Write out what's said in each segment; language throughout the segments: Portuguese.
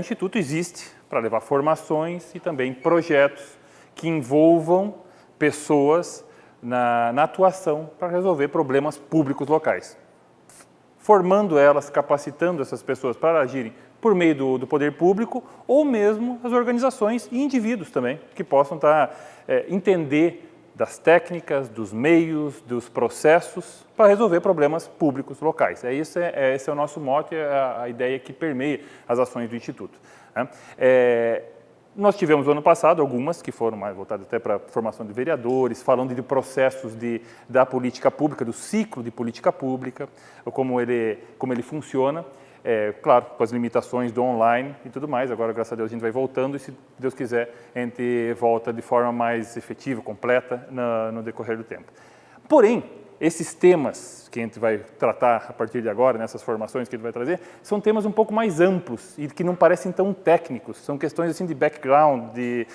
Instituto existe para levar formações e também projetos que envolvam pessoas na atuação para resolver problemas públicos locais. Formando elas, capacitando essas pessoas para agirem por meio do poder público ou mesmo as organizações e indivíduos também, que possam entender das técnicas, dos meios, dos processos para resolver problemas públicos locais. Esse é o nosso mote, a ideia que permeia as ações do Instituto. Nós tivemos no ano passado algumas que foram mais voltadas até para a formação de vereadores, falando de processos da política pública, do ciclo de política pública, como ele funciona. Claro, com as limitações do online e tudo mais. Agora, graças a Deus, a gente vai voltando e, se Deus quiser, a gente volta de forma mais efetiva, completa, no decorrer do tempo. Porém, esses temas que a gente vai tratar a partir de agora, nessas formações que ele vai trazer, são temas um pouco mais amplos e que não parecem tão técnicos. São questões assim de background, de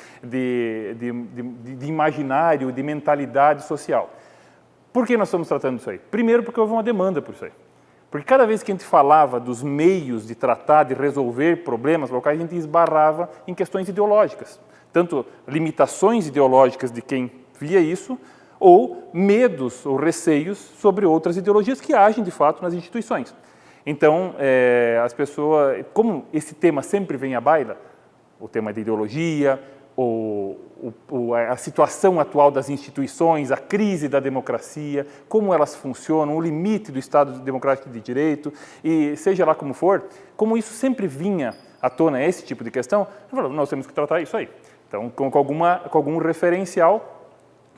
imaginário, de mentalidade social. Por que nós estamos tratando disso aí? Primeiro, porque houve uma demanda por isso aí. Porque cada vez que a gente falava dos meios de tratar, de resolver problemas locais, a gente esbarrava em questões ideológicas. Tanto limitações ideológicas de quem via isso, ou medos ou receios sobre outras ideologias que agem, de fato, nas instituições. Então, as pessoas, como esse tema sempre vem à baila, o tema de ideologia, a situação atual das instituições, a crise da democracia, como elas funcionam, o limite do Estado Democrático de Direito, e seja lá como for, como isso sempre vinha à tona, esse tipo de questão, nós temos que tratar isso aí. Então, com algum referencial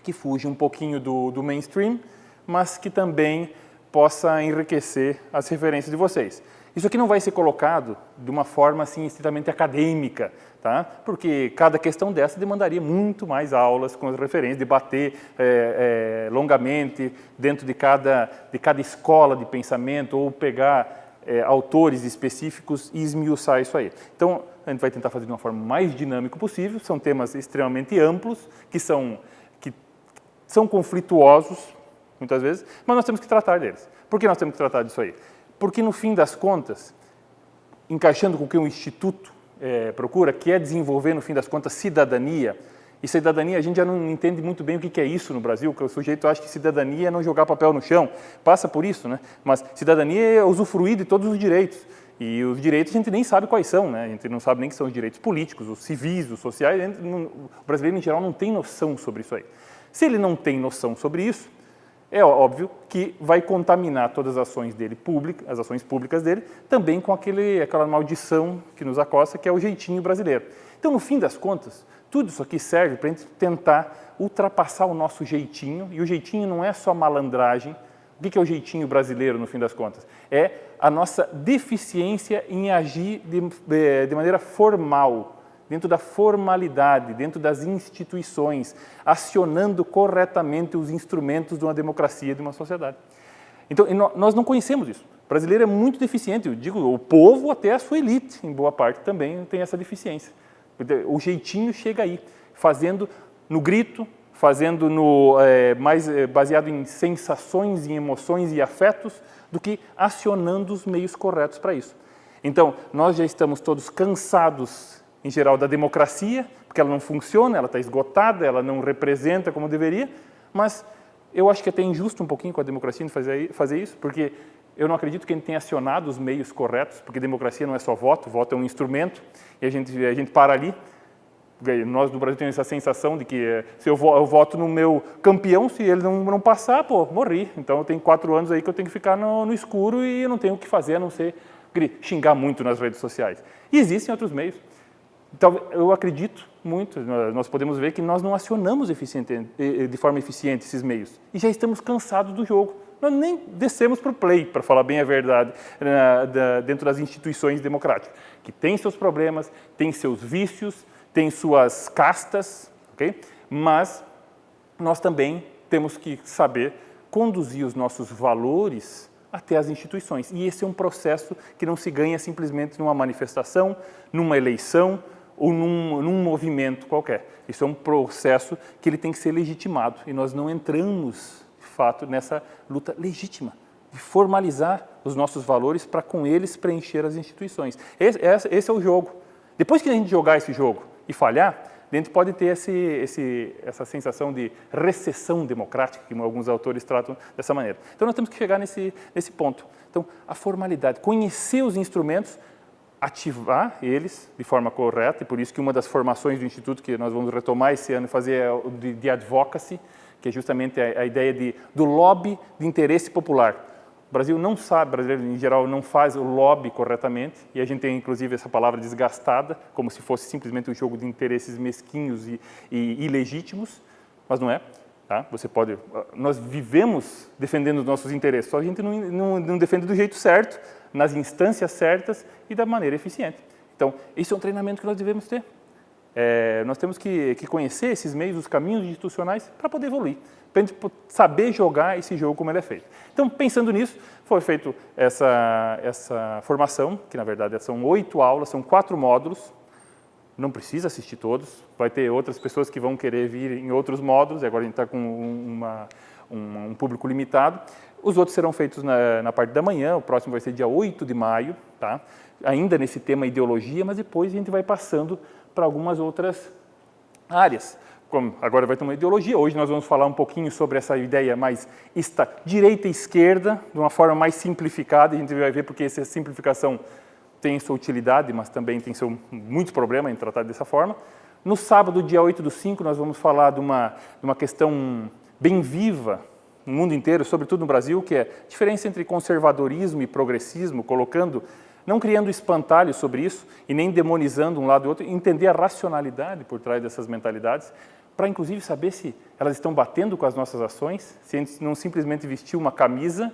que fuja um pouquinho do mainstream, mas que também possa enriquecer as referências de vocês. Isso aqui não vai ser colocado de uma forma assim estritamente acadêmica, tá? Porque cada questão dessa demandaria muito mais aulas com as referências, debater longamente dentro de cada escola de pensamento ou pegar autores específicos e esmiuçar isso aí. Então, a gente vai tentar fazer de uma forma mais dinâmica possível, são temas extremamente amplos, que são conflituosos, muitas vezes, mas nós temos que tratar deles. Por que nós temos que tratar disso aí? Porque, no fim das contas, encaixando com o que o Instituto procura, que é desenvolver, no fim das contas, cidadania, e cidadania a gente já não entende muito bem o que é isso no Brasil, porque o sujeito acha que cidadania é não jogar papel no chão, passa por isso, né? Mas cidadania é usufruir de todos os direitos, e os direitos a gente nem sabe quais são, né? A gente não sabe nem que são os direitos políticos, os civis, os sociais, o brasileiro em geral não tem noção sobre isso aí. Se ele não tem noção sobre isso, é óbvio que vai contaminar todas as ações dele as ações públicas dele, também com aquela maldição que nos acosta, que é o jeitinho brasileiro. Então, no fim das contas, tudo isso aqui serve para a gente tentar ultrapassar o nosso jeitinho, e o jeitinho não é só malandragem. O que é o jeitinho brasileiro, no fim das contas? É a nossa deficiência em agir de maneira formal, dentro da formalidade, dentro das instituições, acionando corretamente os instrumentos de uma democracia, de uma sociedade. Então, nós não conhecemos isso. O brasileiro é muito deficiente, eu digo, o povo até a sua elite, em boa parte, também tem essa deficiência. O jeitinho chega aí, fazendo no grito, fazendo mais baseado em sensações, em emoções e afetos, do que acionando os meios corretos para isso. Então, nós já estamos todos cansados, em geral, da democracia, porque ela não funciona, ela está esgotada, ela não representa como deveria, mas eu acho que é até injusto um pouquinho com a democracia fazer isso, porque eu não acredito que a gente tenha acionado os meios corretos, porque democracia não é só voto é um instrumento, e a gente para ali. Nós do Brasil temos essa sensação de que se eu voto no meu campeão, se ele não passar, morri. Então eu tenho 4 anos aí que eu tenho que ficar no escuro e eu não tenho o que fazer a não ser xingar muito nas redes sociais. E existem outros meios. Então, eu acredito muito, nós podemos ver que nós não acionamos de forma eficiente esses meios. E já estamos cansados do jogo. Nós nem descemos para o play, para falar bem a verdade, dentro das instituições democráticas, que têm seus problemas, têm seus vícios, têm suas castas, okay? Mas nós também temos que saber conduzir os nossos valores até as instituições. E esse é um processo que não se ganha simplesmente numa manifestação, numa eleição, ou num movimento qualquer. Isso é um processo que ele tem que ser legitimado, e nós não entramos, de fato, nessa luta legítima, de formalizar os nossos valores para com eles preencher as instituições. Esse é o jogo. Depois que a gente jogar esse jogo e falhar, a gente pode ter essa sensação de recessão democrática, que alguns autores tratam dessa maneira. Então, nós temos que chegar nesse ponto. Então, a formalidade, conhecer os instrumentos, ativar eles de forma correta, e por isso que uma das formações do Instituto que nós vamos retomar esse ano e fazer é o de advocacy, que é justamente a ideia do lobby de interesse popular. O Brasil não sabe, o brasileiro em geral não faz o lobby corretamente, e a gente tem inclusive essa palavra desgastada, como se fosse simplesmente um jogo de interesses mesquinhos e ilegítimos, mas não é. Tá? Nós vivemos defendendo os nossos interesses, só a gente não defende do jeito certo, nas instâncias certas e da maneira eficiente. Então, esse é um treinamento que nós devemos ter. Nós temos que conhecer esses meios, os caminhos institucionais para poder evoluir, para a gente saber jogar esse jogo como ele é feito. Então, pensando nisso, foi feita essa formação, que na verdade são 8 aulas, são 4 módulos, não precisa assistir todos, vai ter outras pessoas que vão querer vir em outros módulos, e agora a gente está com um público limitado. Os outros serão feitos na parte da manhã, o próximo vai ser dia 8 de maio, tá? Ainda nesse tema ideologia, mas depois a gente vai passando para algumas outras áreas. Como agora vai ter uma ideologia, hoje nós vamos falar um pouquinho sobre essa ideia mais direita e esquerda, de uma forma mais simplificada, a gente vai ver porque essa simplificação tem sua utilidade, mas também tem muitos problemas em tratar dessa forma. No sábado, dia 8/5, nós vamos falar de uma questão bem viva no mundo inteiro, sobretudo no Brasil, que é a diferença entre conservadorismo e progressismo, não criando espantalho sobre isso e nem demonizando um lado e outro, entender a racionalidade por trás dessas mentalidades, para inclusive saber se elas estão batendo com as nossas ações, se a gente não simplesmente vestiu uma camisa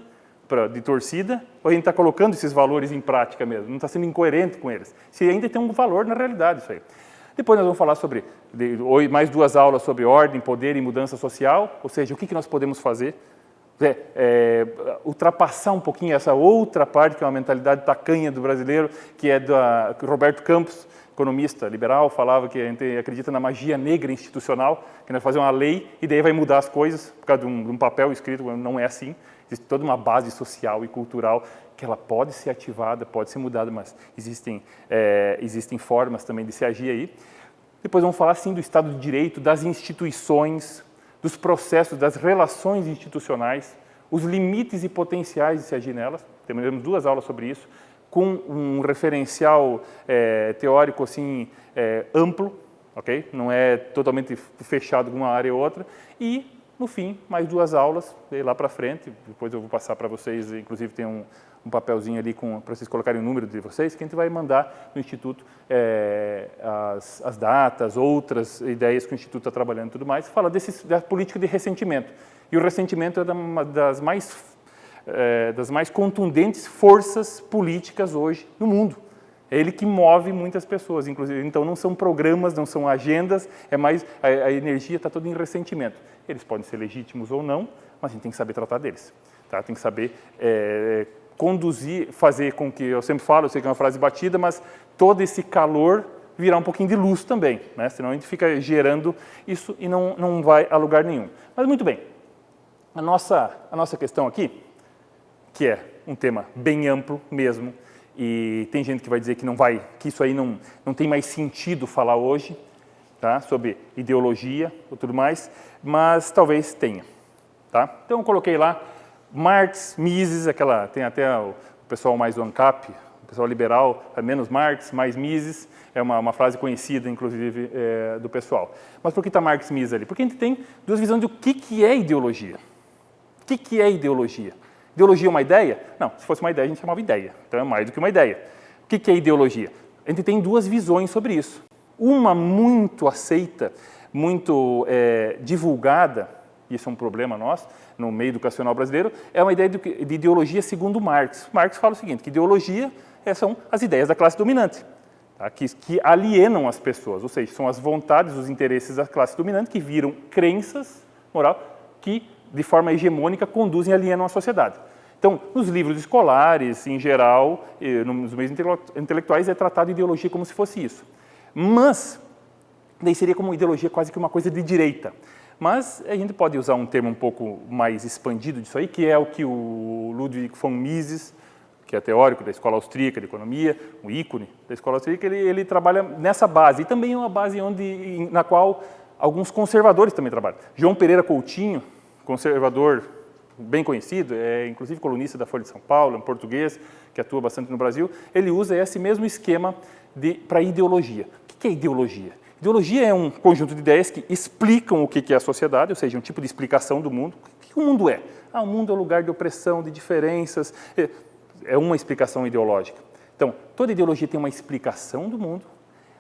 de torcida, ou a gente está colocando esses valores em prática mesmo, não está sendo incoerente com eles, se ainda tem um valor na realidade isso aí. Depois nós vamos falar mais 2 aulas sobre ordem, poder e mudança social, ou seja, o que nós podemos fazer, ultrapassar um pouquinho essa outra parte, que é uma mentalidade tacanha do brasileiro, que é que Roberto Campos, economista liberal, falava que a gente acredita na magia negra institucional, que nós fazemos uma lei e daí vai mudar as coisas, por causa de um papel escrito, não é assim. Existe toda uma base social e cultural que ela pode ser ativada, pode ser mudada, mas existem formas também de se agir aí. Depois vamos falar, sim, do Estado de Direito, das instituições, dos processos, das relações institucionais, os limites e potenciais de se agir nelas. Temos 2 aulas sobre isso, com um referencial teórico assim, amplo, okay? Não é totalmente fechado com uma área ou outra. E, no fim, mais 2 aulas, lá para frente, depois eu vou passar para vocês, inclusive tem um papelzinho ali para vocês colocarem o número de vocês, que a gente vai mandar no Instituto as datas, outras ideias que o Instituto está trabalhando e tudo mais, fala da política de ressentimento. E o ressentimento é uma das mais contundentes forças políticas hoje no mundo. É ele que move muitas pessoas, inclusive. Então, não são programas, não são agendas, é mais a energia está toda em ressentimento. Eles podem ser legítimos ou não, mas a gente tem que saber tratar deles. Tá? Tem que saber conduzir, fazer com que, eu sempre falo, eu sei que é uma frase batida, mas todo esse calor virar um pouquinho de luz também, né? Senão a gente fica gerando isso e não vai a lugar nenhum. Mas muito bem, a nossa questão aqui, que é um tema bem amplo mesmo, e tem gente que vai dizer que isso aí não tem mais sentido falar hoje, tá? Sobre ideologia ou tudo mais, mas talvez tenha. Tá? Então eu coloquei lá Marx, Mises, tem até o pessoal mais do ANCAP, o pessoal liberal, menos Marx, mais Mises, é uma frase conhecida, inclusive, do pessoal. Mas por que está Marx e Mises ali? Porque a gente tem 2 visões do que é ideologia. O que é ideologia? Ideologia é uma ideia? Não, se fosse uma ideia, a gente chamava ideia. Então é mais do que uma ideia. O que é ideologia? A gente tem 2 visões sobre isso. Uma muito aceita, muito divulgada, e isso é um problema nosso, no meio educacional brasileiro, é uma ideia de ideologia segundo Marx. Marx fala o seguinte, que ideologia são as ideias da classe dominante, tá? que alienam as pessoas, ou seja, são as vontades, os interesses da classe dominante que viram crenças moral que, de forma hegemônica, conduzem e alienam a sociedade. Então, nos livros escolares, em geral, nos meios intelectuais, é tratado a ideologia como se fosse isso. Mas, daí seria como ideologia quase que uma coisa de direita. Mas a gente pode usar um termo um pouco mais expandido disso aí, que é o que o Ludwig von Mises que é teórico da Escola Austríaca de Economia, um ícone da Escola Austríaca, ele trabalha nessa base. E também é uma base na qual alguns conservadores também trabalham. João Pereira Coutinho, conservador bem conhecido, é inclusive colunista da Folha de São Paulo, um português que atua bastante no Brasil, ele usa esse mesmo esquema para ideologia. O que é ideologia? Ideologia é um conjunto de ideias que explicam o que é a sociedade, ou seja, um tipo de explicação do mundo. O que o mundo é? O mundo é um lugar de opressão, de diferenças, é uma explicação ideológica. Então, toda ideologia tem uma explicação do mundo,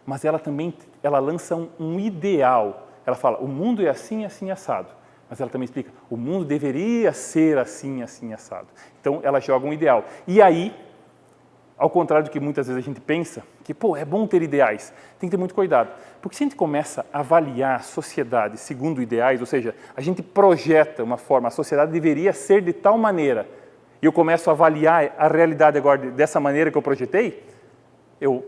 mas ela também lança um ideal. Ela fala, o mundo é assim, assim, assado. Mas ela também explica, o mundo deveria ser assim, assim, assado. Então, ela joga um ideal. E aí, ao contrário do que muitas vezes a gente pensa, que, é bom ter ideais, tem que ter muito cuidado. Porque se a gente começa a avaliar a sociedade segundo ideais, ou seja, a gente projeta uma forma, a sociedade deveria ser de tal maneira, e eu começo a avaliar a realidade agora dessa maneira que eu projetei, eu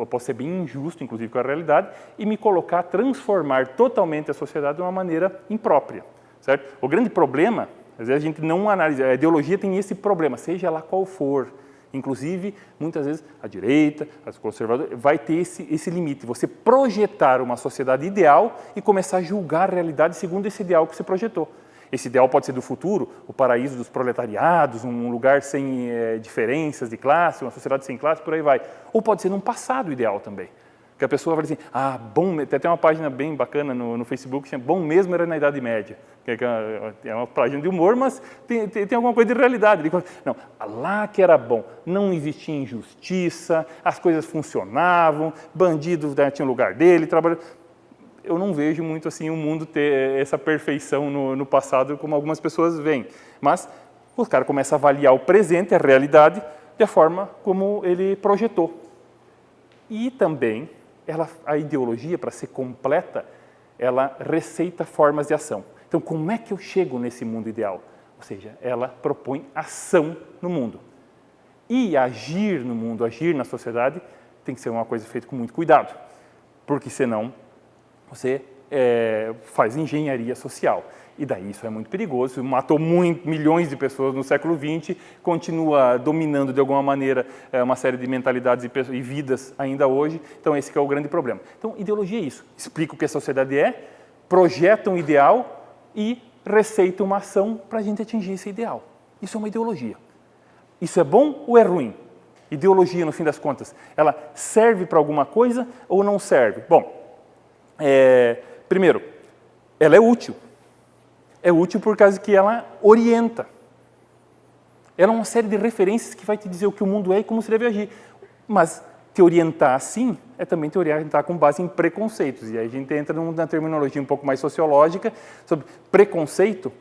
posso ser bem injusto, inclusive, com a realidade, e me colocar, transformar totalmente a sociedade de uma maneira imprópria. Certo? O grande problema, às vezes a gente não analisa, a ideologia tem esse problema, seja lá qual for. Inclusive, muitas vezes, a direita, as conservadoras, vai ter esse limite. Você projetar uma sociedade ideal e começar a julgar a realidade segundo esse ideal que você projetou. Esse ideal pode ser do futuro, o paraíso dos proletariados, um lugar sem diferenças de classe, uma sociedade sem classe, por aí vai. Ou pode ser num passado ideal também. Que a pessoa vai dizer assim, bom, tem até uma página bem bacana no Facebook, que chama Bom Mesmo Era na Idade Média. Que é uma página de humor, mas tem alguma coisa de realidade. Não, lá que era bom, não existia injustiça, as coisas funcionavam, bandido tinha o lugar dele, trabalhava. Eu não vejo muito assim o mundo ter essa perfeição no passado como algumas pessoas veem. Mas o cara começa a avaliar o presente, a realidade, da forma como ele projetou. E também, a ideologia, para ser completa, ela receita formas de ação. Então, como é que eu chego nesse mundo ideal? Ou seja, ela propõe ação no mundo. E agir no mundo, agir na sociedade, tem que ser uma coisa feita com muito cuidado. Porque senão, você faz engenharia social. E daí isso é muito perigoso, matou milhões de pessoas no século XX, continua dominando de alguma maneira uma série de mentalidades e vidas ainda hoje. Então esse que é o grande problema. Então ideologia é isso, explica o que a sociedade é, projeta um ideal e receita uma ação para a gente atingir esse ideal. Isso é uma ideologia. Isso é bom ou é ruim? Ideologia, no fim das contas, ela serve para alguma coisa ou não serve? Bom, primeiro, ela é útil. É útil por causa que ela orienta. Ela é uma série de referências que vai te dizer o que o mundo é e como se deve agir. Mas te orientar assim é também te orientar com base em preconceitos. E aí a gente entra na terminologia um pouco mais sociológica sobre preconceito.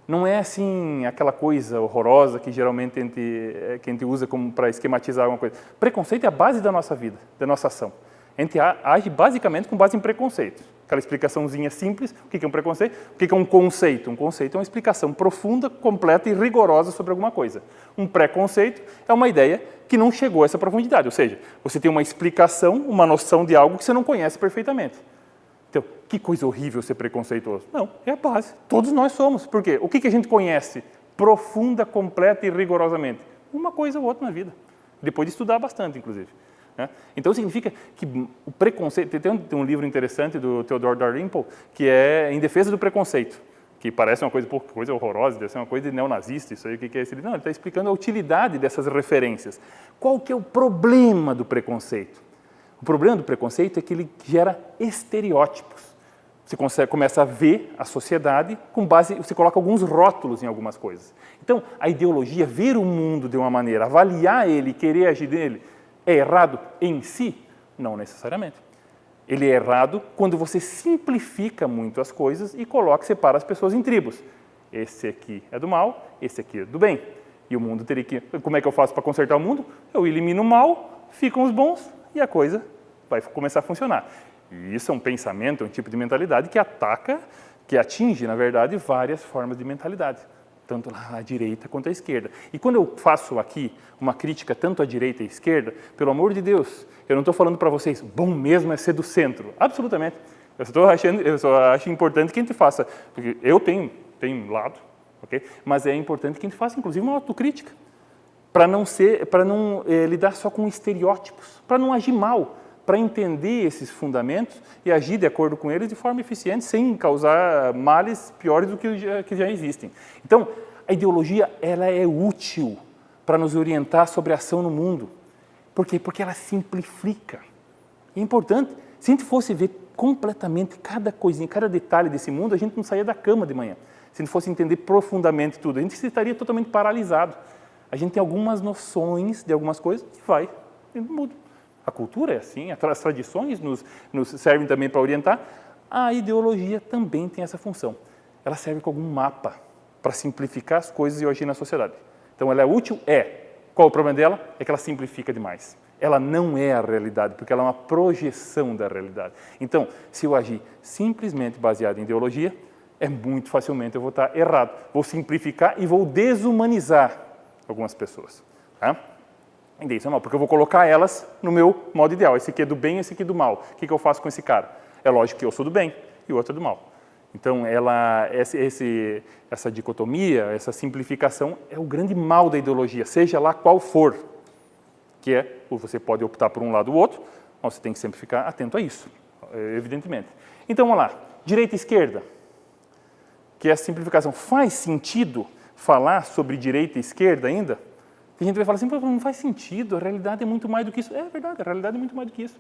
Não é assim aquela coisa horrorosa que geralmente a gente usa para esquematizar alguma coisa. Preconceito é a base da nossa vida, da nossa ação. A gente age basicamente com base em preconceitos. Aquela explicaçãozinha simples, o que é um preconceito? O que é um conceito? Um conceito é uma explicação profunda, completa e rigorosa sobre alguma coisa. Um preconceito é uma ideia que não chegou a essa profundidade, ou seja, você tem uma explicação, uma noção de algo que você não conhece perfeitamente. Então, que coisa horrível ser preconceituoso. Não, é a base. Todos nós somos. Por quê? O que a gente conhece profunda, completa e rigorosamente? Uma coisa ou outra na vida. Depois de estudar bastante, inclusive. Então, significa que o preconceito... Tem um livro interessante do Theodore Dalrymple, que é Em Defesa do Preconceito, que parece uma coisa horrorosa, deve ser uma coisa de neonazista, isso aí, o que é esse livro? Não, ele está explicando a utilidade dessas referências. Qual que é o problema do preconceito? O problema do preconceito é que ele gera estereótipos. Você começa a ver a sociedade com base... Você coloca alguns rótulos em algumas coisas. Então, a ideologia, ver o mundo de uma maneira, avaliar ele, querer agir nele, é errado em si? Não necessariamente. Ele é errado quando você simplifica muito as coisas e separa as pessoas em tribos. Esse aqui é do mal, esse aqui é do bem. E o mundo teria que... Como é que eu faço para consertar o mundo? Eu elimino o mal, ficam os bons e a coisa vai começar a funcionar. E isso é um pensamento, um tipo de mentalidade que ataca, que atinge, na verdade, várias formas de mentalidade. Tanto a direita quanto a esquerda. E quando eu faço aqui uma crítica tanto à direita e à esquerda, pelo amor de Deus, eu não estou falando para vocês, bom mesmo é ser do centro. Absolutamente. Eu só acho importante que a gente faça, porque eu tenho lado, okay? Mas é importante que a gente faça, inclusive, uma autocrítica. para não lidar só com estereótipos, para não agir mal, para entender esses fundamentos e agir de acordo com eles de forma eficiente, sem causar males piores do que já existem. Então, a ideologia ela é útil para nos orientar sobre a ação no mundo. Por quê? Porque ela simplifica. É importante. Se a gente fosse ver completamente cada coisinha, cada detalhe desse mundo, a gente não saía da cama de manhã. Se a gente fosse entender profundamente tudo, a gente estaria totalmente paralisado. A gente tem algumas noções de algumas coisas e vai e muda. A cultura é assim, as tradições nos servem também para orientar. A ideologia também tem essa função. Ela serve como um mapa para simplificar as coisas e agir na sociedade. Então, ela é útil? É. Qual o problema dela? É que ela simplifica demais. Ela não é a realidade, porque ela é uma projeção da realidade. Então, se eu agir simplesmente baseado em ideologia, muito facilmente eu vou estar errado. Vou simplificar e vou desumanizar algumas pessoas. Tá? E isso é mal, porque eu vou colocar elas no meu modo ideal. Esse aqui é do bem, esse aqui é do mal. O que eu faço com esse cara? É lógico que eu sou do bem e o outro é do mal. Então, essa dicotomia, essa simplificação é o grande mal da ideologia, seja lá qual for. Que é, você pode optar por um lado ou outro, mas você tem que sempre ficar atento a isso, evidentemente. Então, vamos lá. Direita e esquerda, que é a simplificação. Faz sentido falar sobre direita e esquerda ainda? Tem gente que vai falar assim, não faz sentido, a realidade é muito mais do que isso. É verdade, a realidade é muito mais do que isso.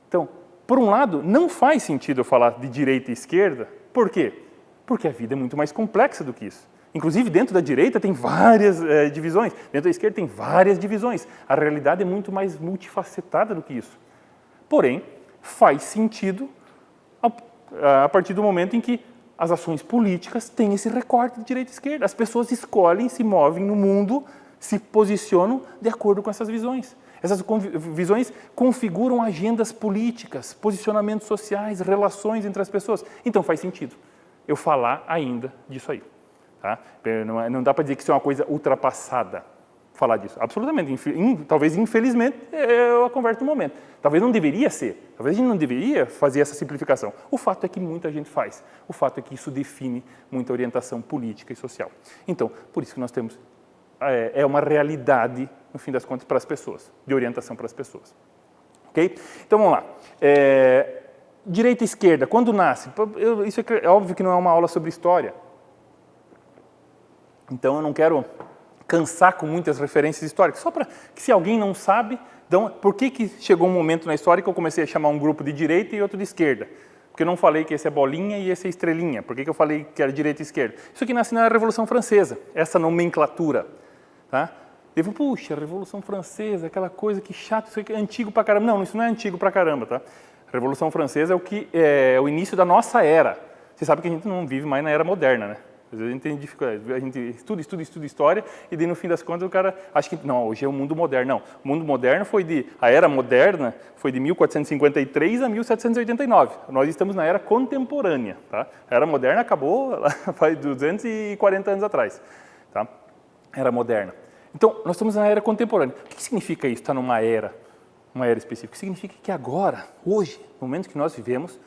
Então, por um lado, não faz sentido eu falar de direita e esquerda. Por quê? Porque a vida é muito mais complexa do que isso. Inclusive, dentro da direita tem várias divisões, dentro da esquerda tem várias divisões. A realidade é muito mais multifacetada do que isso. Porém, faz sentido a partir do momento em que as ações políticas têm esse recorte de direita e esquerda. As pessoas escolhem, se movem no mundo, se posicionam de acordo com essas visões. Essas visões configuram agendas políticas, posicionamentos sociais, relações entre as pessoas. Então faz sentido eu falar ainda disso aí. Tá? Não dá para dizer que isso é uma coisa ultrapassada, falar disso. Absolutamente. Talvez, infelizmente, é a conversa do momento. Talvez não deveria ser. Talvez a gente não deveria fazer essa simplificação. O fato é que muita gente faz. O fato é que isso define muita orientação política e social. Então, por isso que nós temos... É uma realidade, no fim das contas, para as pessoas, de orientação para as pessoas. Ok? Então, vamos lá. Direita e esquerda, quando nasce? Isso é óbvio que não é uma aula sobre história. Então, eu não quero cansar com muitas referências históricas, só para que, se alguém não sabe, por que chegou um momento na história que eu comecei a chamar um grupo de direita e outro de esquerda? Porque eu não falei que esse é bolinha e esse é estrelinha. Por que eu falei que era direita e esquerda? Isso aqui nasce na Revolução Francesa, essa nomenclatura. Tá? Eu falei, puxa, a Revolução Francesa, aquela coisa que chato, isso aqui é antigo pra caramba. Não, isso não é antigo pra caramba, tá? A Revolução Francesa é o início da nossa era. Você sabe que a gente não vive mais na era moderna, né? Às vezes a gente tem dificuldade, a gente estuda história e daí no fim das contas o cara acha que, não, hoje é o mundo moderno. Não, o mundo moderno a era moderna foi de 1453 a 1789. Nós estamos na era contemporânea, tá? A era moderna acabou faz 240 anos atrás, tá? Era moderna. Então, nós estamos na era contemporânea. O que significa isso, estar numa era específica? Significa que agora, hoje, no momento que nós vivemos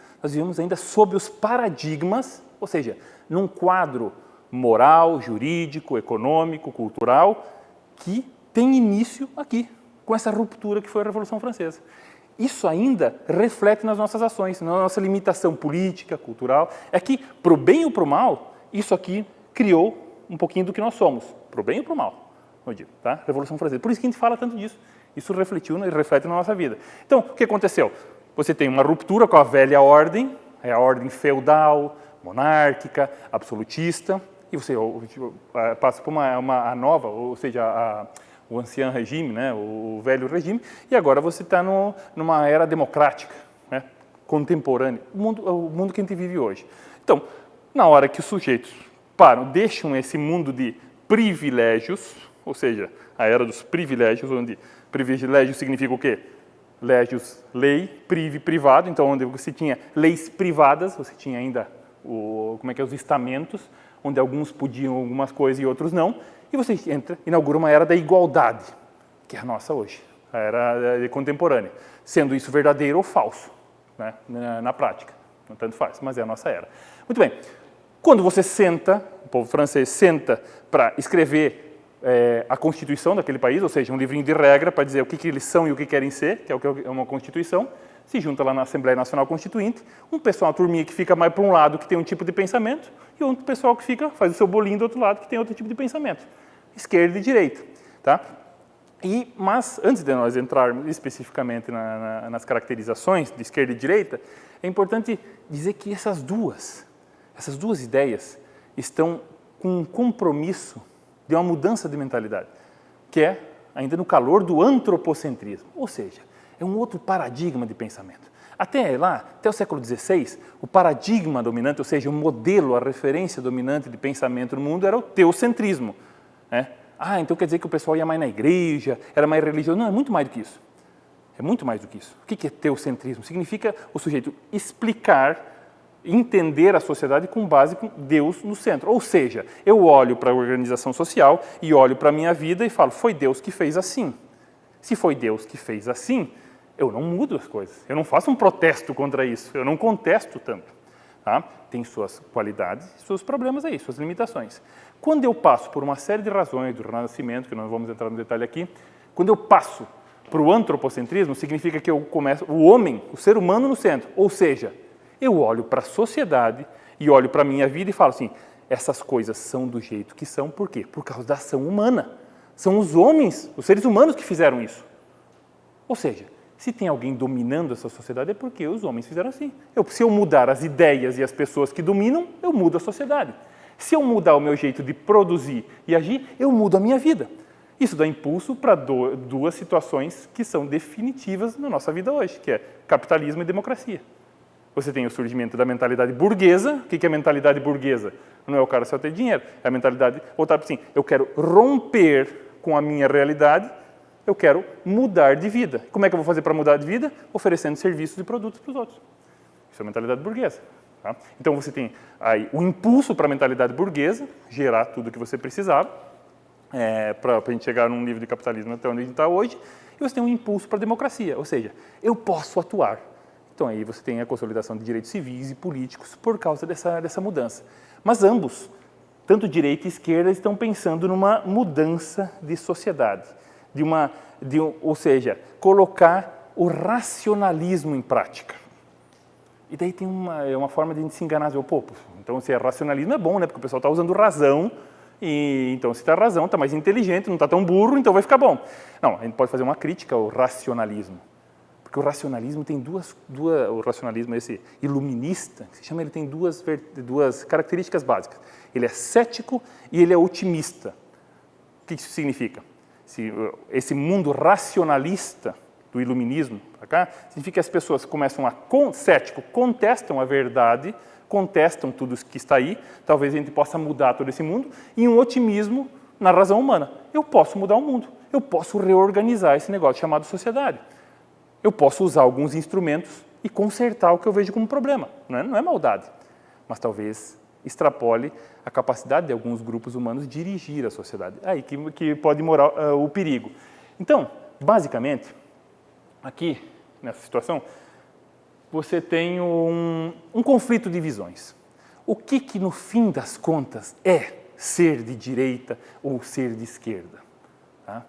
ainda sob os paradigmas, ou seja, num quadro moral, jurídico, econômico, cultural, que tem início aqui, com essa ruptura que foi a Revolução Francesa. Isso ainda reflete nas nossas ações, na nossa limitação política, cultural. É que, para o bem ou para o mal, isso aqui criou um pouquinho do que nós somos, para o bem ou para o mal, eu digo, tá? Revolução Francesa. Por isso que a gente fala tanto disso. Isso refletiu e reflete na nossa vida. Então, o que aconteceu? Você tem uma ruptura com a velha ordem, é a ordem feudal, monárquica, absolutista, e você passa por a nova, ou seja, o ancien regime, né? O velho regime, e agora você está numa era democrática, né? Contemporânea, o mundo que a gente vive hoje. Então, na hora que os sujeitos deixam esse mundo de privilégios, ou seja, a era dos privilégios, onde privilégio significa o quê? Légios, lei, privado, então onde você tinha leis privadas, você tinha ainda os estamentos, onde alguns podiam algumas coisas e outros não, e você inaugura uma era da igualdade, que é a nossa hoje, a era contemporânea, sendo isso verdadeiro ou falso, né, na prática, não tanto faz, mas é a nossa era. Muito bem. Quando você senta, o povo francês senta para escrever a Constituição daquele país, ou seja, um livrinho de regra para dizer o que eles são e o que querem ser, que é uma Constituição, se junta lá na Assembleia Nacional Constituinte, um pessoal, uma turminha que fica mais para um lado que tem um tipo de pensamento, e outro pessoal que faz o seu bolinho do outro lado que tem outro tipo de pensamento. Esquerda e direita. Tá? Mas, antes de nós entrarmos especificamente nas caracterizações de esquerda e direita, é importante dizer que essas duas ideias estão com um compromisso de uma mudança de mentalidade, que é ainda no calor do antropocentrismo, ou seja, é um outro paradigma de pensamento. Até o século XVI, o paradigma dominante, ou seja, o modelo, a referência dominante de pensamento no mundo era o teocentrismo. Né? Então quer dizer que o pessoal ia mais na igreja, era mais religioso. Não, é muito mais do que isso. É muito mais do que isso. O que é teocentrismo? Significa o sujeito explicar, entender a sociedade com base em Deus no centro. Ou seja, eu olho para a organização social e olho para a minha vida e falo, foi Deus que fez assim. Se foi Deus que fez assim, eu não mudo as coisas. Eu não faço um protesto contra isso. Eu não contesto tanto. Tá? Tem suas qualidades, seus problemas aí, suas limitações. Quando eu passo por uma série de razões do renascimento, que não vamos entrar no detalhe aqui, quando eu passo para o antropocentrismo, significa que eu começo o homem, o ser humano no centro. Ou seja, eu olho para a sociedade e olho para a minha vida e falo assim, essas coisas são do jeito que são, por quê? Por causa da ação humana. São os homens, os seres humanos que fizeram isso. Ou seja, se tem alguém dominando essa sociedade é porque os homens fizeram assim. Se eu mudar as ideias e as pessoas que dominam, eu mudo a sociedade. Se eu mudar o meu jeito de produzir e agir, eu mudo a minha vida. Isso dá impulso para duas situações que são definitivas na nossa vida hoje, que é capitalismo e democracia. Você tem o surgimento da mentalidade burguesa. O que é a mentalidade burguesa? Não é o cara só ter dinheiro, é a mentalidade voltar para assim, eu quero romper com a minha realidade, eu quero mudar de vida. Como é que eu vou fazer para mudar de vida? Oferecendo serviços e produtos para os outros. Isso é a mentalidade burguesa. Tá? Então você tem aí o impulso para a mentalidade burguesa, gerar tudo o que você precisava, para a gente chegar num nível de capitalismo até onde a gente está hoje, e você tem um impulso para a democracia, ou seja, eu posso atuar. Então aí você tem a consolidação de direitos civis e políticos por causa dessa mudança. Mas ambos, tanto direita e esquerda, estão pensando numa mudança de sociedade, ou seja, colocar o racionalismo em prática. E daí tem uma forma de a gente se enganar. Então se é racionalismo é bom, né? Porque o pessoal está usando razão, e então se está razão, está mais inteligente, não está tão burro, então vai ficar bom. Não, a gente pode fazer uma crítica ao racionalismo. Porque o racionalismo tem o racionalismo esse iluminista, que se chama, ele tem duas características básicas. Ele é cético e ele é otimista. O que isso significa? Esse mundo racionalista do iluminismo, para cá, significa que as pessoas começam cético, contestam a verdade, contestam tudo que está aí, talvez a gente possa mudar todo esse mundo, e um otimismo na razão humana. Eu posso mudar o mundo, eu posso reorganizar esse negócio chamado sociedade. Eu posso usar alguns instrumentos e consertar o que eu vejo como problema. Não é maldade, mas talvez extrapole a capacidade de alguns grupos humanos dirigir a sociedade. Aí que pode morar o perigo. Então, basicamente, aqui, nessa situação, você tem um conflito de visões. O que no fim das contas é ser de direita ou ser de esquerda? Tá?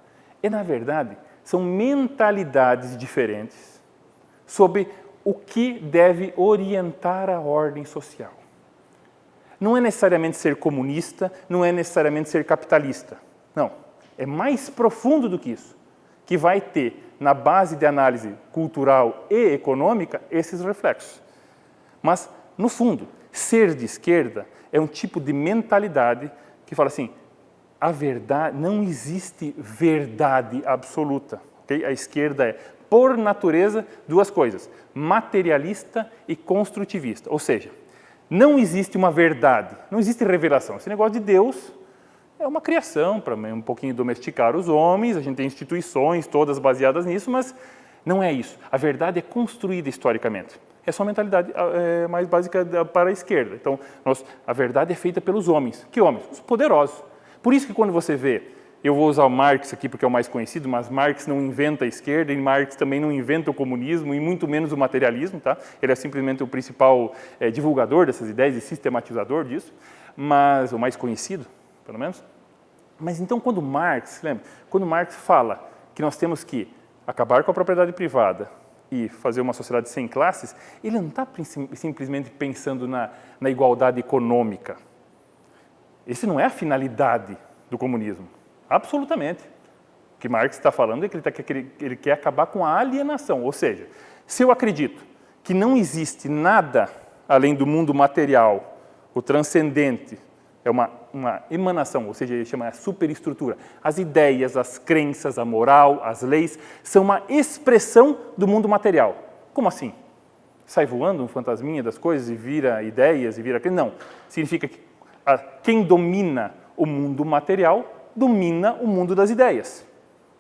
Na verdade, são mentalidades diferentes sobre o que deve orientar a ordem social. Não é necessariamente ser comunista, não é necessariamente ser capitalista. Não, é mais profundo do que isso, que vai ter, na base de análise cultural e econômica, esses reflexos. Mas, no fundo, ser de esquerda é um tipo de mentalidade que fala assim, a verdade, não existe verdade absoluta. Okay? A esquerda é, por natureza, duas coisas, materialista e construtivista. Ou seja, não existe uma verdade, não existe revelação. Esse negócio de Deus é uma criação para um pouquinho domesticar os homens, a gente tem instituições todas baseadas nisso, mas não é isso. A verdade é construída historicamente. Essa é uma mentalidade mais básica para a esquerda. Então, a verdade é feita pelos homens. Que homens? Os poderosos. Por isso que quando você vê, eu vou usar o Marx aqui porque é o mais conhecido, mas Marx não inventa a esquerda e Marx também não inventa o comunismo e muito menos o materialismo, tá? Ele é simplesmente o principal divulgador dessas ideias e sistematizador disso, mas o mais conhecido, pelo menos. Mas então quando Marx, lembra? Quando Marx fala que nós temos que acabar com a propriedade privada e fazer uma sociedade sem classes, ele não está simplesmente pensando na igualdade econômica. Esse não é a finalidade do comunismo, absolutamente. O que Marx está falando é que ele quer acabar com a alienação, ou seja, se eu acredito que não existe nada além do mundo material, o transcendente, é uma emanação, ou seja, ele chama de superestrutura. As ideias, as crenças, a moral, as leis, são uma expressão do mundo material. Como assim? Sai voando um fantasminha das coisas e vira ideias e vira... Não. Significa que quem domina o mundo material domina o mundo das ideias.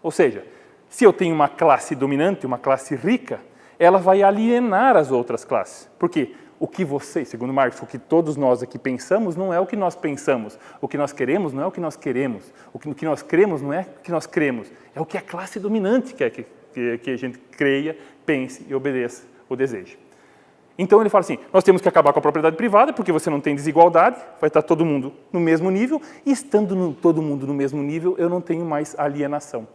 Ou seja, se eu tenho uma classe dominante, uma classe rica, ela vai alienar as outras classes. Por quê? O que vocês, segundo Marx, o que todos nós aqui pensamos não é o que nós pensamos. O que nós queremos não é o que nós queremos. O que nós cremos não é o que nós cremos. É o que a classe dominante quer que a gente creia, pense e obedeça ou deseje. Então ele fala assim, nós temos que acabar com a propriedade privada, porque você não tem desigualdade, vai estar todo mundo no mesmo nível, e estando todo mundo no mesmo nível, eu não tenho mais alienação.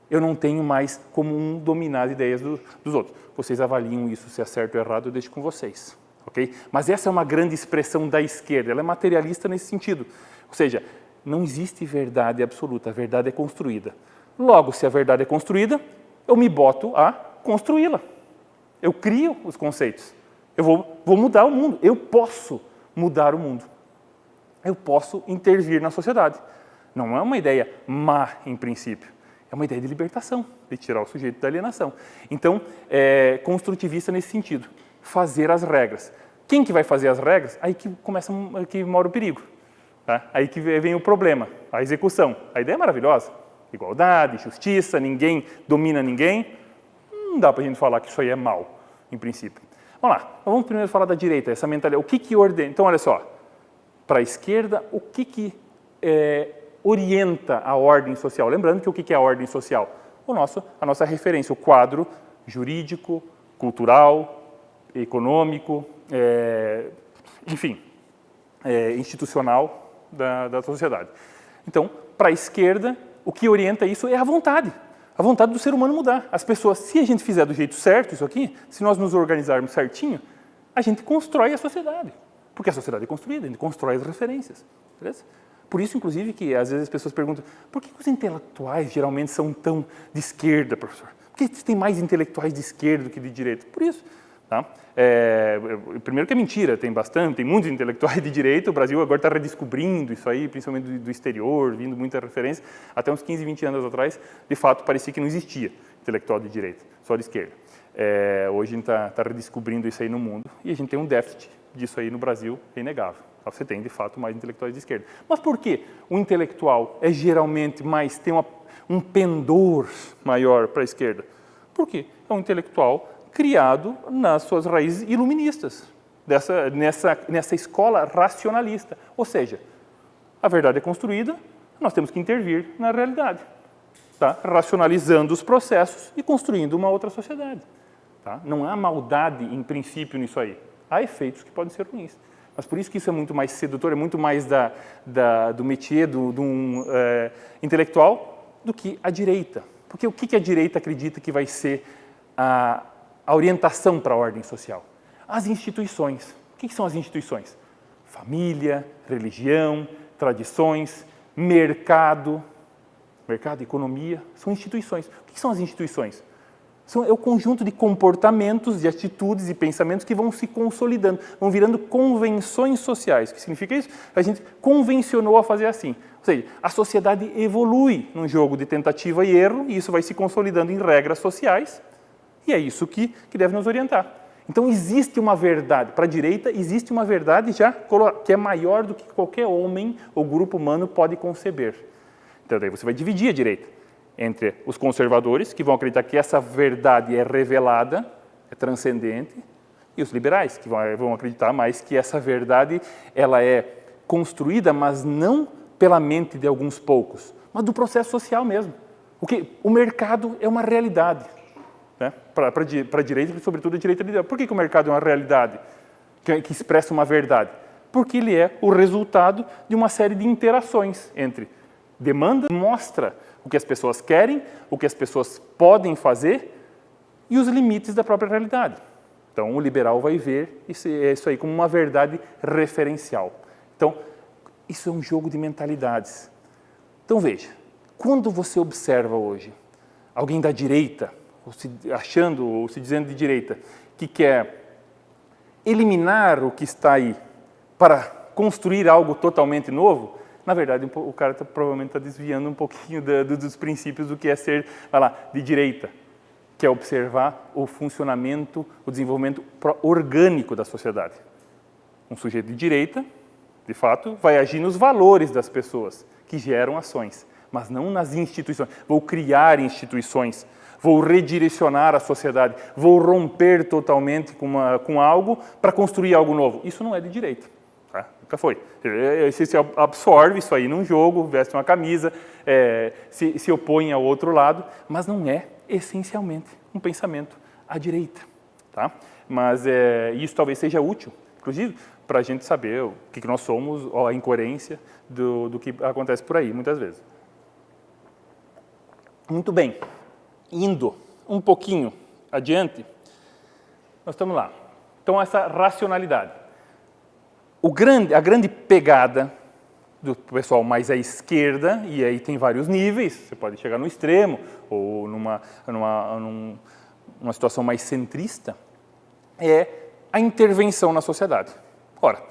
Eu não tenho mais como dominar as ideias dos outros. Vocês avaliam isso, se é certo ou errado, eu deixo com vocês. Okay? Mas essa é uma grande expressão da esquerda, ela é materialista nesse sentido. Ou seja, não existe verdade absoluta, a verdade é construída. Logo, se a verdade é construída, eu me boto a construí-la. Eu crio os conceitos. Eu vou mudar o mundo. Eu posso mudar o mundo. Eu posso intervir na sociedade. Não é uma ideia má, em princípio. É uma ideia de libertação, de tirar o sujeito da alienação. Então, é construtivista nesse sentido. Fazer as regras. Quem que vai fazer as regras? Aí que mora o perigo. Tá? Aí que vem o problema, a execução. A ideia é maravilhosa. Igualdade, justiça, ninguém domina ninguém. Não dá para a gente falar que isso aí é mal, em princípio. Vamos lá, vamos primeiro falar da direita, essa mentalidade. O que ordena? Então, olha só, para a esquerda, o que orienta a ordem social? Lembrando que o que é a ordem social? A nossa referência, o quadro jurídico, cultural, econômico, enfim, institucional da sociedade. Então, para a esquerda, o que orienta isso é a vontade do ser humano mudar. As pessoas, se a gente fizer do jeito certo isso aqui, se nós nos organizarmos certinho, a gente constrói a sociedade. Porque a sociedade é construída, a gente constrói as referências. Beleza? Por isso, inclusive, que às vezes as pessoas perguntam por que os intelectuais geralmente são tão de esquerda, professor? Por que tem mais intelectuais de esquerda do que de direita? Por isso. Tá? Primeiro que é mentira, tem muitos intelectuais de direita, o Brasil agora está redescobrindo isso aí, principalmente do exterior, vindo muita referência. Até uns 15, 20 anos atrás, de fato, parecia que não existia intelectual de direita, só de esquerda. Hoje a gente está redescobrindo isso aí no mundo e a gente tem um déficit disso aí no Brasil, é inegável. Você tem, de fato, mais intelectuais de esquerda. Mas por que o intelectual é geralmente tem um pendor maior para a esquerda? Por quê? É um intelectual criado nas suas raízes iluministas, nessa escola racionalista. Ou seja, a verdade é construída, nós temos que intervir na realidade, tá? Racionalizando os processos e construindo uma outra sociedade. Tá? Não há maldade, em princípio, nisso aí. Há efeitos que podem ser ruins. Mas por isso que isso é muito mais sedutor, é muito mais do métier de um intelectual do que a direita. Porque o que a direita acredita que vai ser a orientação para a ordem social? As instituições. O que são as instituições? Família, religião, tradições, mercado, economia, são instituições. O que são as instituições? É o conjunto de comportamentos, de atitudes e pensamentos que vão se consolidando, vão virando convenções sociais. O que significa isso? A gente convencionou a fazer assim. Ou seja, a sociedade evolui num jogo de tentativa e erro, e isso vai se consolidando em regras sociais, e é isso que deve nos orientar. Então, existe uma verdade. Para a direita, existe uma verdade já que é maior do que qualquer homem ou grupo humano pode conceber. Então, daí você vai dividir a direita entre os conservadores, que vão acreditar que essa verdade é revelada, é transcendente, e os liberais, que vão acreditar mais que essa verdade ela é construída, mas não pela mente de alguns poucos, mas do processo social mesmo. O mercado é uma realidade. Né? Para a direita, e sobretudo a direita liberal. Por que o mercado é uma realidade que expressa uma verdade? Porque ele é o resultado de uma série de interações entre demanda, mostra o que as pessoas querem, o que as pessoas podem fazer e os limites da própria realidade. Então, o liberal vai ver isso aí como uma verdade referencial. Então, isso é um jogo de mentalidades. Então, veja, quando você observa hoje alguém da direita, ou se dizendo de direita, que quer eliminar o que está aí para construir algo totalmente novo, na verdade, o cara provavelmente está desviando um pouquinho dos princípios do que é ser, vai lá, de direita, que é observar o funcionamento, o desenvolvimento orgânico da sociedade. Um sujeito de direita, de fato, vai agir nos valores das pessoas que geram ações, mas não nas instituições. Vou criar instituições, vou redirecionar a sociedade, vou romper totalmente com algo para construir algo novo. Isso não é de direita. Tá? Nunca foi. Você se absorve isso aí num jogo, veste uma camisa, se opõe ao outro lado, mas não é essencialmente um pensamento à direita. Tá? Mas isso talvez seja útil, inclusive, para a gente saber o que nós somos, a incoerência do que acontece por aí, muitas vezes. Muito bem. Indo um pouquinho adiante, nós estamos lá. Então, essa racionalidade. A grande pegada do pessoal mais à esquerda, e aí tem vários níveis, você pode chegar no extremo, ou numa situação mais centrista, é a intervenção na sociedade. Ora,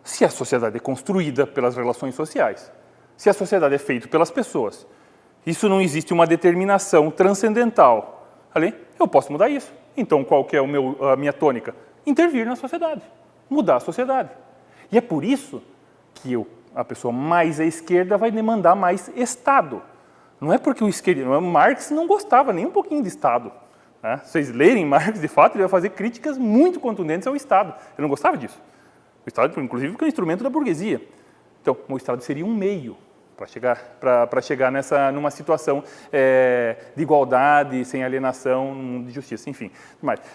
se a sociedade é construída pelas relações sociais, se a sociedade é feita pelas pessoas, isso não existe uma determinação transcendental ali, eu posso mudar isso. Então, qual que é a minha tônica? Intervir na sociedade, mudar a sociedade. E é por isso que a pessoa mais à esquerda vai demandar mais Estado. Não é porque Marx não gostava nem um pouquinho de Estado. Né? Se vocês lerem Marx, de fato, ele vai fazer críticas muito contundentes ao Estado. Ele não gostava disso. O Estado, inclusive, é um instrumento da burguesia. Então, o Estado seria um meio para chegar numa situação de igualdade, sem alienação, de justiça, enfim.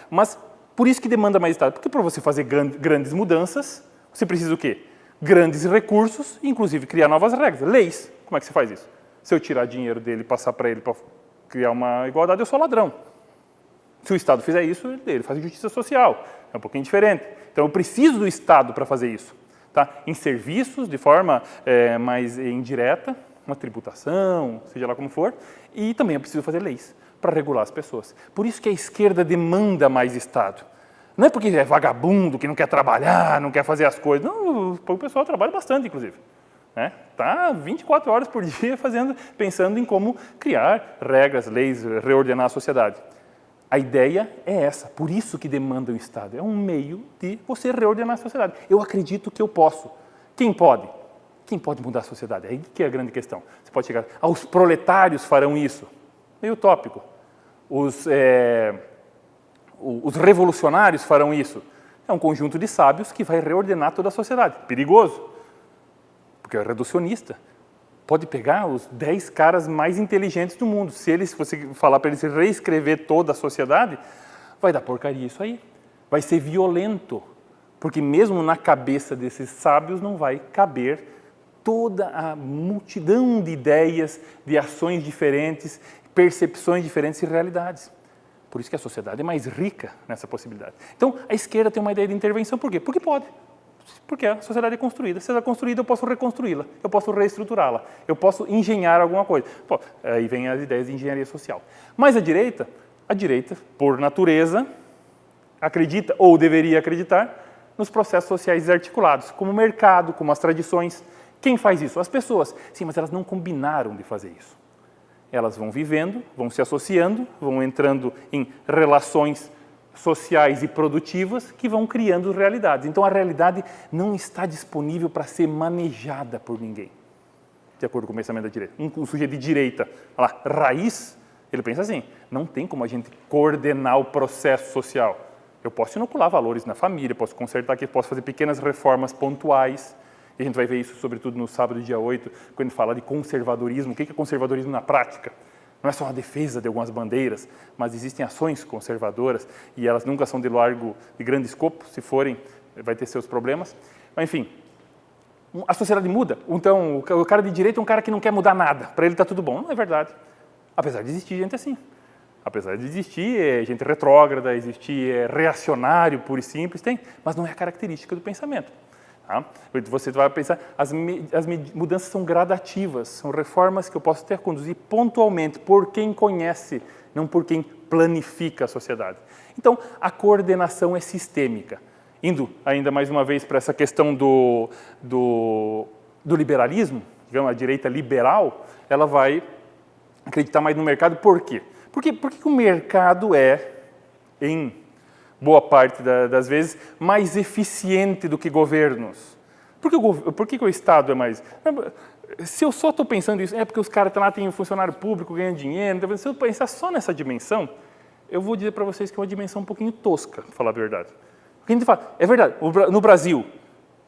Mas por isso que demanda mais Estado. Porque para você fazer grandes mudanças, você precisa o quê? Grandes recursos, inclusive criar novas regras, leis. Como é que você faz isso? Se eu tirar dinheiro dele e passar para ele para criar uma igualdade, eu sou ladrão. Se o Estado fizer isso, ele faz justiça social. É um pouquinho diferente. Então, eu preciso do Estado para fazer isso. Tá? Em serviços, de forma mais indireta, uma tributação, seja lá como for, e também eu preciso fazer leis para regular as pessoas. Por isso que a esquerda demanda mais Estado. Não é porque é vagabundo, que não quer trabalhar, não quer fazer as coisas. Não, o pessoal trabalha bastante, inclusive. Está 24 horas por dia pensando em como criar regras, leis, reordenar a sociedade. A ideia é essa, por isso que demanda o Estado. É um meio de você reordenar a sociedade. Eu acredito que eu posso. Quem pode? Quem pode mudar a sociedade? É aí que é a grande questão. Você pode chegar, os proletários farão isso. Meio utópico. Os revolucionários farão isso. É um conjunto de sábios que vai reordenar toda a sociedade. Perigoso, porque é reducionista. Pode pegar os 10 caras mais inteligentes do mundo. Se você falar para eles reescrever toda a sociedade, vai dar porcaria isso aí. Vai ser violento, porque mesmo na cabeça desses sábios não vai caber toda a multidão de ideias, de ações diferentes, percepções diferentes e realidades. Por isso que a sociedade é mais rica nessa possibilidade. Então, a esquerda tem uma ideia de intervenção. Por quê? Porque pode. Porque a sociedade é construída. Se ela é construída, eu posso reconstruí-la, eu posso reestruturá-la, eu posso engenhar alguma coisa. Pô, aí vem as ideias de engenharia social. Mas a direita, por natureza, acredita, ou deveria acreditar, nos processos sociais desarticulados, como o mercado, como as tradições. Quem faz isso? As pessoas. Sim, mas elas não combinaram de fazer isso. Elas vão vivendo, vão se associando, vão entrando em relações sociais e produtivas que vão criando realidades. Então, a realidade não está disponível para ser manejada por ninguém, de acordo com o pensamento da direita. Um sujeito de direita, lá, raiz, ele pensa assim, não tem como a gente coordenar o processo social. Eu posso inocular valores na família, posso consertar aqui, posso fazer pequenas reformas pontuais, e a gente vai ver isso, sobretudo, no sábado, dia 8, quando fala de conservadorismo. O que é conservadorismo na prática? Não é só uma defesa de algumas bandeiras, mas existem ações conservadoras e elas nunca são de grande escopo, se forem, vai ter seus problemas. Mas, enfim, a sociedade muda. Então, o cara de direita é um cara que não quer mudar nada. Para ele está tudo bom. Não é verdade. Apesar de existir gente assim. Apesar de existir gente retrógrada, existir reacionário, puro e simples, tem. Mas não é a característica do pensamento. Tá? Você vai pensar, as mudanças são gradativas. São reformas que eu posso até conduzir pontualmente por quem conhece, não por quem planifica a sociedade. Então, a coordenação é sistêmica. Indo ainda mais uma vez para essa questão do liberalismo, digamos, a direita liberal, ela vai acreditar mais no mercado. Por quê? Por que o mercado é, em boa parte das vezes, mais eficiente do que governos? Por que o Estado é mais... Se eu só estou pensando isso, é porque os caras lá têm um funcionário público ganhando dinheiro, então, se eu pensar só nessa dimensão, eu vou dizer para vocês que é uma dimensão um pouquinho tosca, para falar a verdade. Porque a gente fala, é verdade, no Brasil,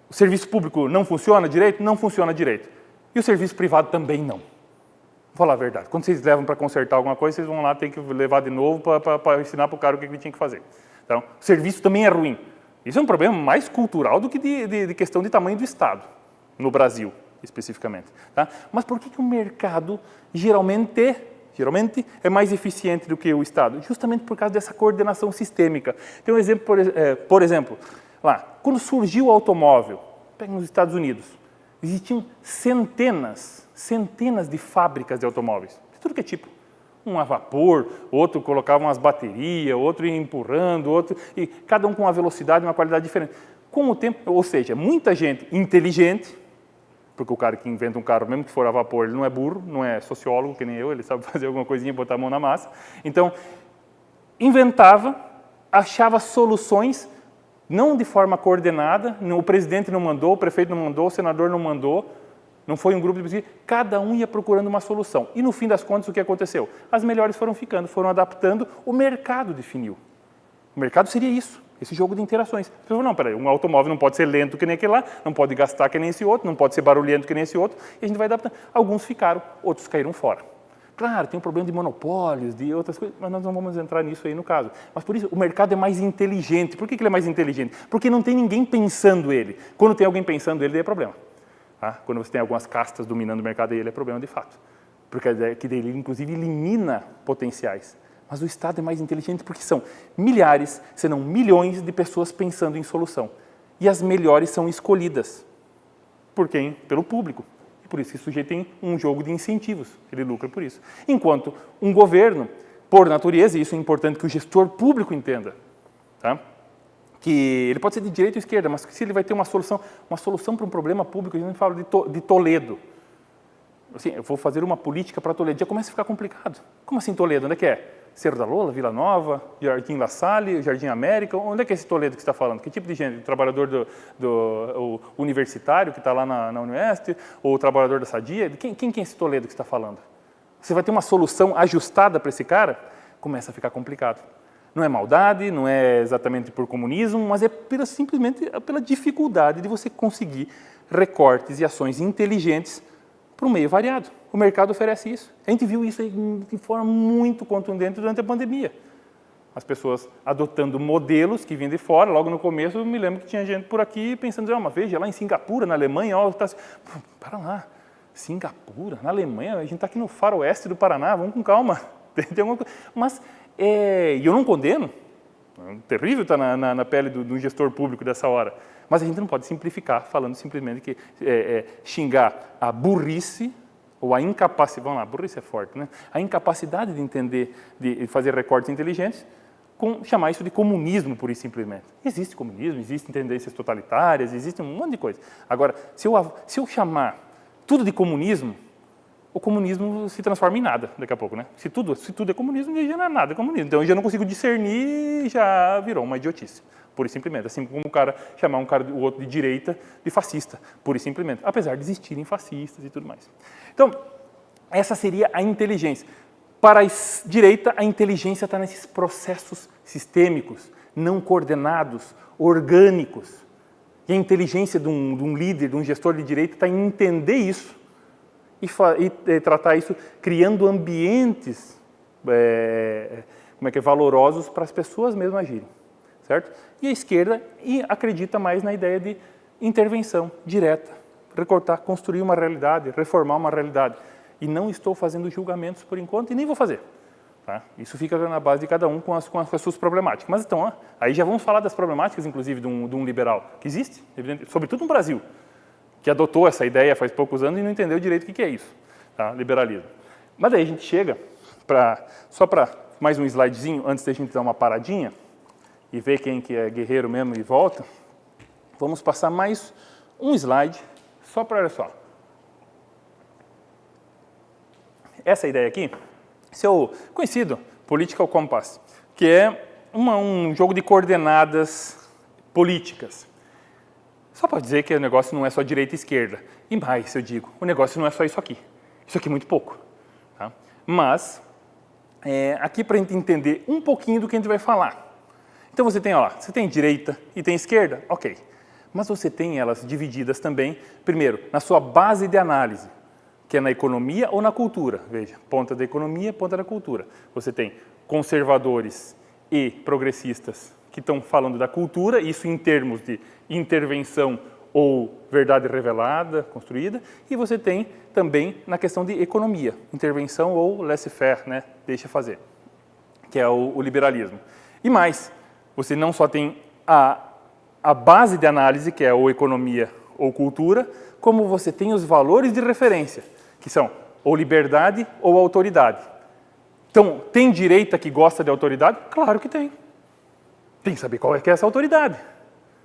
o serviço público não funciona direito? Não funciona direito. E o serviço privado também não. Vou falar a verdade. Quando vocês levam para consertar alguma coisa, vocês vão lá, tem que levar de novo para ensinar para o cara o que ele tinha que fazer. Então, o serviço também é ruim. Isso é um problema mais cultural do que de questão de tamanho do Estado, no Brasil, especificamente. Tá? Mas por que o mercado geralmente é mais eficiente do que o Estado? Justamente por causa dessa coordenação sistêmica. Tem um exemplo, por exemplo, lá, quando surgiu o automóvel, pega nos Estados Unidos, existiam centenas de fábricas de automóveis, de tudo que é tipo. Um a vapor, outro colocava umas baterias, outro ia empurrando, outro, e cada um com uma velocidade e uma qualidade diferente. Com o tempo, ou seja, muita gente inteligente, porque o cara que inventa um carro, mesmo que for a vapor, ele não é burro, não é sociólogo, que nem eu, ele sabe fazer alguma coisinha, botar a mão na massa. Então, inventava, achava soluções, não de forma coordenada, o presidente não mandou, o prefeito não mandou, o senador não mandou, não foi um grupo de pesquisa, cada um ia procurando uma solução. E no fim das contas, o que aconteceu? As melhores foram ficando, foram adaptando, o mercado definiu. O mercado seria isso. Esse jogo de interações. Você falou, não, peraí, um automóvel não pode ser lento que nem aquele lá, não pode gastar que nem esse outro, não pode ser barulhento que nem esse outro, e a gente vai adaptando. Alguns ficaram, outros caíram fora. Claro, tem um problema de monopólios, de outras coisas, mas nós não vamos entrar nisso aí no caso. Mas por isso, o mercado é mais inteligente. Por que ele é mais inteligente? Porque não tem ninguém pensando ele. Quando tem alguém pensando ele, daí é problema. Tá? Quando você tem algumas castas dominando o mercado, aí ele é problema de fato. Porque ele, inclusive, elimina potenciais. Mas o Estado é mais inteligente porque são milhares, se não milhões de pessoas pensando em solução. E as melhores são escolhidas. Por quem? Pelo público. E por isso que o sujeito tem um jogo de incentivos. Ele lucra por isso. Enquanto um governo, por natureza, e isso é importante que o gestor público entenda, tá? Que ele pode ser de direita ou esquerda, mas se ele vai ter uma solução para um problema público, a gente fala de Toledo. Assim, eu vou fazer uma política para Toledo, já começa a ficar complicado. Como assim Toledo? Onde é que é? Cerro da Lola, Vila Nova, Jardim La Salle, Jardim América? Onde é que é esse Toledo que você está falando? Que tipo de gente? O trabalhador o universitário que está lá na Unesp? Ou o trabalhador da Sadia? Quem é esse Toledo que você está falando? Você vai ter uma solução ajustada para esse cara? Começa a ficar complicado. Não é maldade, não é exatamente por comunismo, mas é simplesmente pela dificuldade de você conseguir recortes e ações inteligentes para um meio variado. O mercado oferece isso. A gente viu isso de forma muito contundente durante a pandemia. As pessoas adotando modelos que vinham de fora. Logo no começo, eu me lembro que tinha gente por aqui pensando, uma vez, lá em Singapura, na Alemanha, para lá, Singapura, na Alemanha, a gente está aqui no faroeste do Paraná, vamos com calma. Tem alguma coisa. Mas, e eu não condeno, é terrível estar na pele do gestor público dessa hora, mas a gente não pode simplificar falando simplesmente que xingar a burrice ou a incapacidade, vamos lá, burrice é forte, né? A incapacidade de entender, de fazer recortes inteligentes, chamar isso de comunismo, pura e simplesmente. Existe comunismo, existem tendências totalitárias, existe um monte de coisa. Agora, se eu chamar tudo de comunismo, o comunismo se transforma em nada daqui a pouco, né? Se tudo é comunismo, já não é nada comunismo. Então, eu já não consigo discernir e já virou uma idiotice, pura e simplesmente. Assim como o outro de direita de fascista, pura e simplesmente. Apesar de existirem fascistas e tudo mais. Então, essa seria a inteligência. Para a direita, a inteligência está nesses processos sistêmicos, não coordenados, orgânicos. E a inteligência de um líder, de um gestor de direita, está em entender isso e tratar isso criando ambientes valorosos para as pessoas mesmo agirem, certo? E a esquerda acredita mais na ideia de intervenção direta, recortar, construir uma realidade, reformar uma realidade. E não estou fazendo julgamentos por enquanto e nem vou fazer. Tá? Isso fica na base de cada um com as suas problemáticas. Mas então, aí já vamos falar das problemáticas, inclusive, de um liberal, que existe, sobretudo no Brasil, que adotou essa ideia faz poucos anos e não entendeu direito o que é isso, tá? Liberalismo. Mas daí a gente chega, só para mais um slidezinho, antes da gente dar uma paradinha e ver quem que é guerreiro mesmo e volta, vamos passar mais um slide, só para, olha só. Essa ideia aqui, esse é o conhecido Political Compass, que é um jogo de coordenadas políticas. Só para dizer que o negócio não é só direita e esquerda. E mais, eu digo, o negócio não é só isso aqui. Isso aqui é muito pouco. Tá? Mas, aqui para a gente entender um pouquinho do que a gente vai falar. Então você tem, ó, você tem direita e tem esquerda, ok. Mas você tem elas divididas também, primeiro, na sua base de análise, que é na economia ou na cultura. Veja, ponta da economia, ponta da cultura. Você tem conservadores e progressistas que estão falando da cultura, isso em termos de intervenção ou verdade revelada, construída, e você tem também na questão de economia, intervenção ou laissez-faire, né? Deixa fazer, que é o liberalismo. E mais, você não só tem a base de análise, que é ou economia ou cultura, como você tem os valores de referência, que são ou liberdade ou autoridade. Então, tem direita que gosta de autoridade? Claro que tem. Tem que saber qual é que é essa autoridade.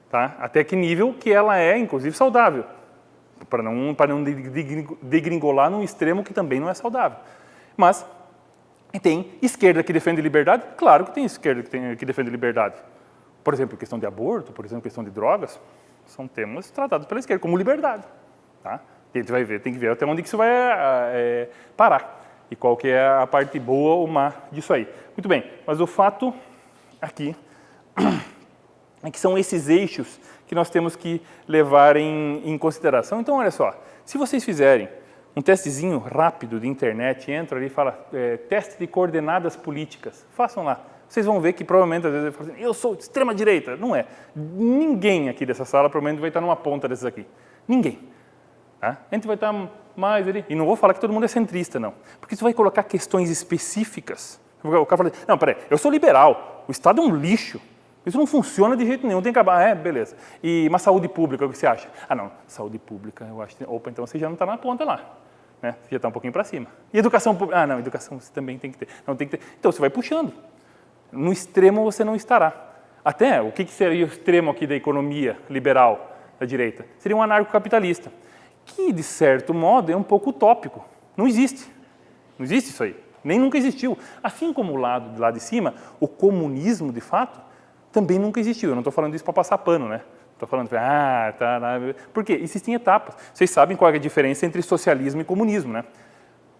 Tá? Até que nível que ela é, inclusive, saudável. Para não degringolar num extremo que também não é saudável. Mas tem esquerda que defende liberdade? Claro que tem esquerda que defende liberdade. Por exemplo, questão de aborto, por exemplo, questão de drogas, são temas tratados pela esquerda como liberdade. Tá? E a gente vai ver, tem que ver até onde que isso vai parar. E qual que é a parte boa ou má disso aí. Muito bem, mas o fato aqui é que são esses eixos que nós temos que levar em consideração. Então, olha só, se vocês fizerem um testezinho rápido de internet, entra ali e fala teste de coordenadas políticas, façam lá. Vocês vão ver que provavelmente, às vezes, eu falo assim, eu sou de extrema-direita. Não é. Ninguém aqui dessa sala provavelmente vai estar numa ponta desses aqui. Ninguém. Tá? A gente vai estar mais ali. E não vou falar que todo mundo é centrista, não. Porque isso vai colocar questões específicas. O cara fala assim, não, peraí, eu sou liberal. O Estado é um lixo. Isso não funciona de jeito nenhum, tem que acabar. Beleza. E uma saúde pública, o que você acha? Ah, não, saúde pública, eu acho que... Opa, então você já não está na ponta lá. Né? Você já está um pouquinho para cima. E educação pública? Ah, não, educação você também tem que ter. Não, tem que ter. Então, você vai puxando. No extremo você não estará. Até, o que seria o extremo aqui da economia liberal da direita? Seria um anarcocapitalista, que, de certo modo, é um pouco utópico. Não existe. Não existe isso aí. Nem nunca existiu. Assim como o lado lá de cima, o comunismo, de fato, também nunca existiu. Eu não estou falando isso para passar pano, né? Estou falando, Por quê? Existem etapas. Vocês sabem qual é a diferença entre socialismo e comunismo, né?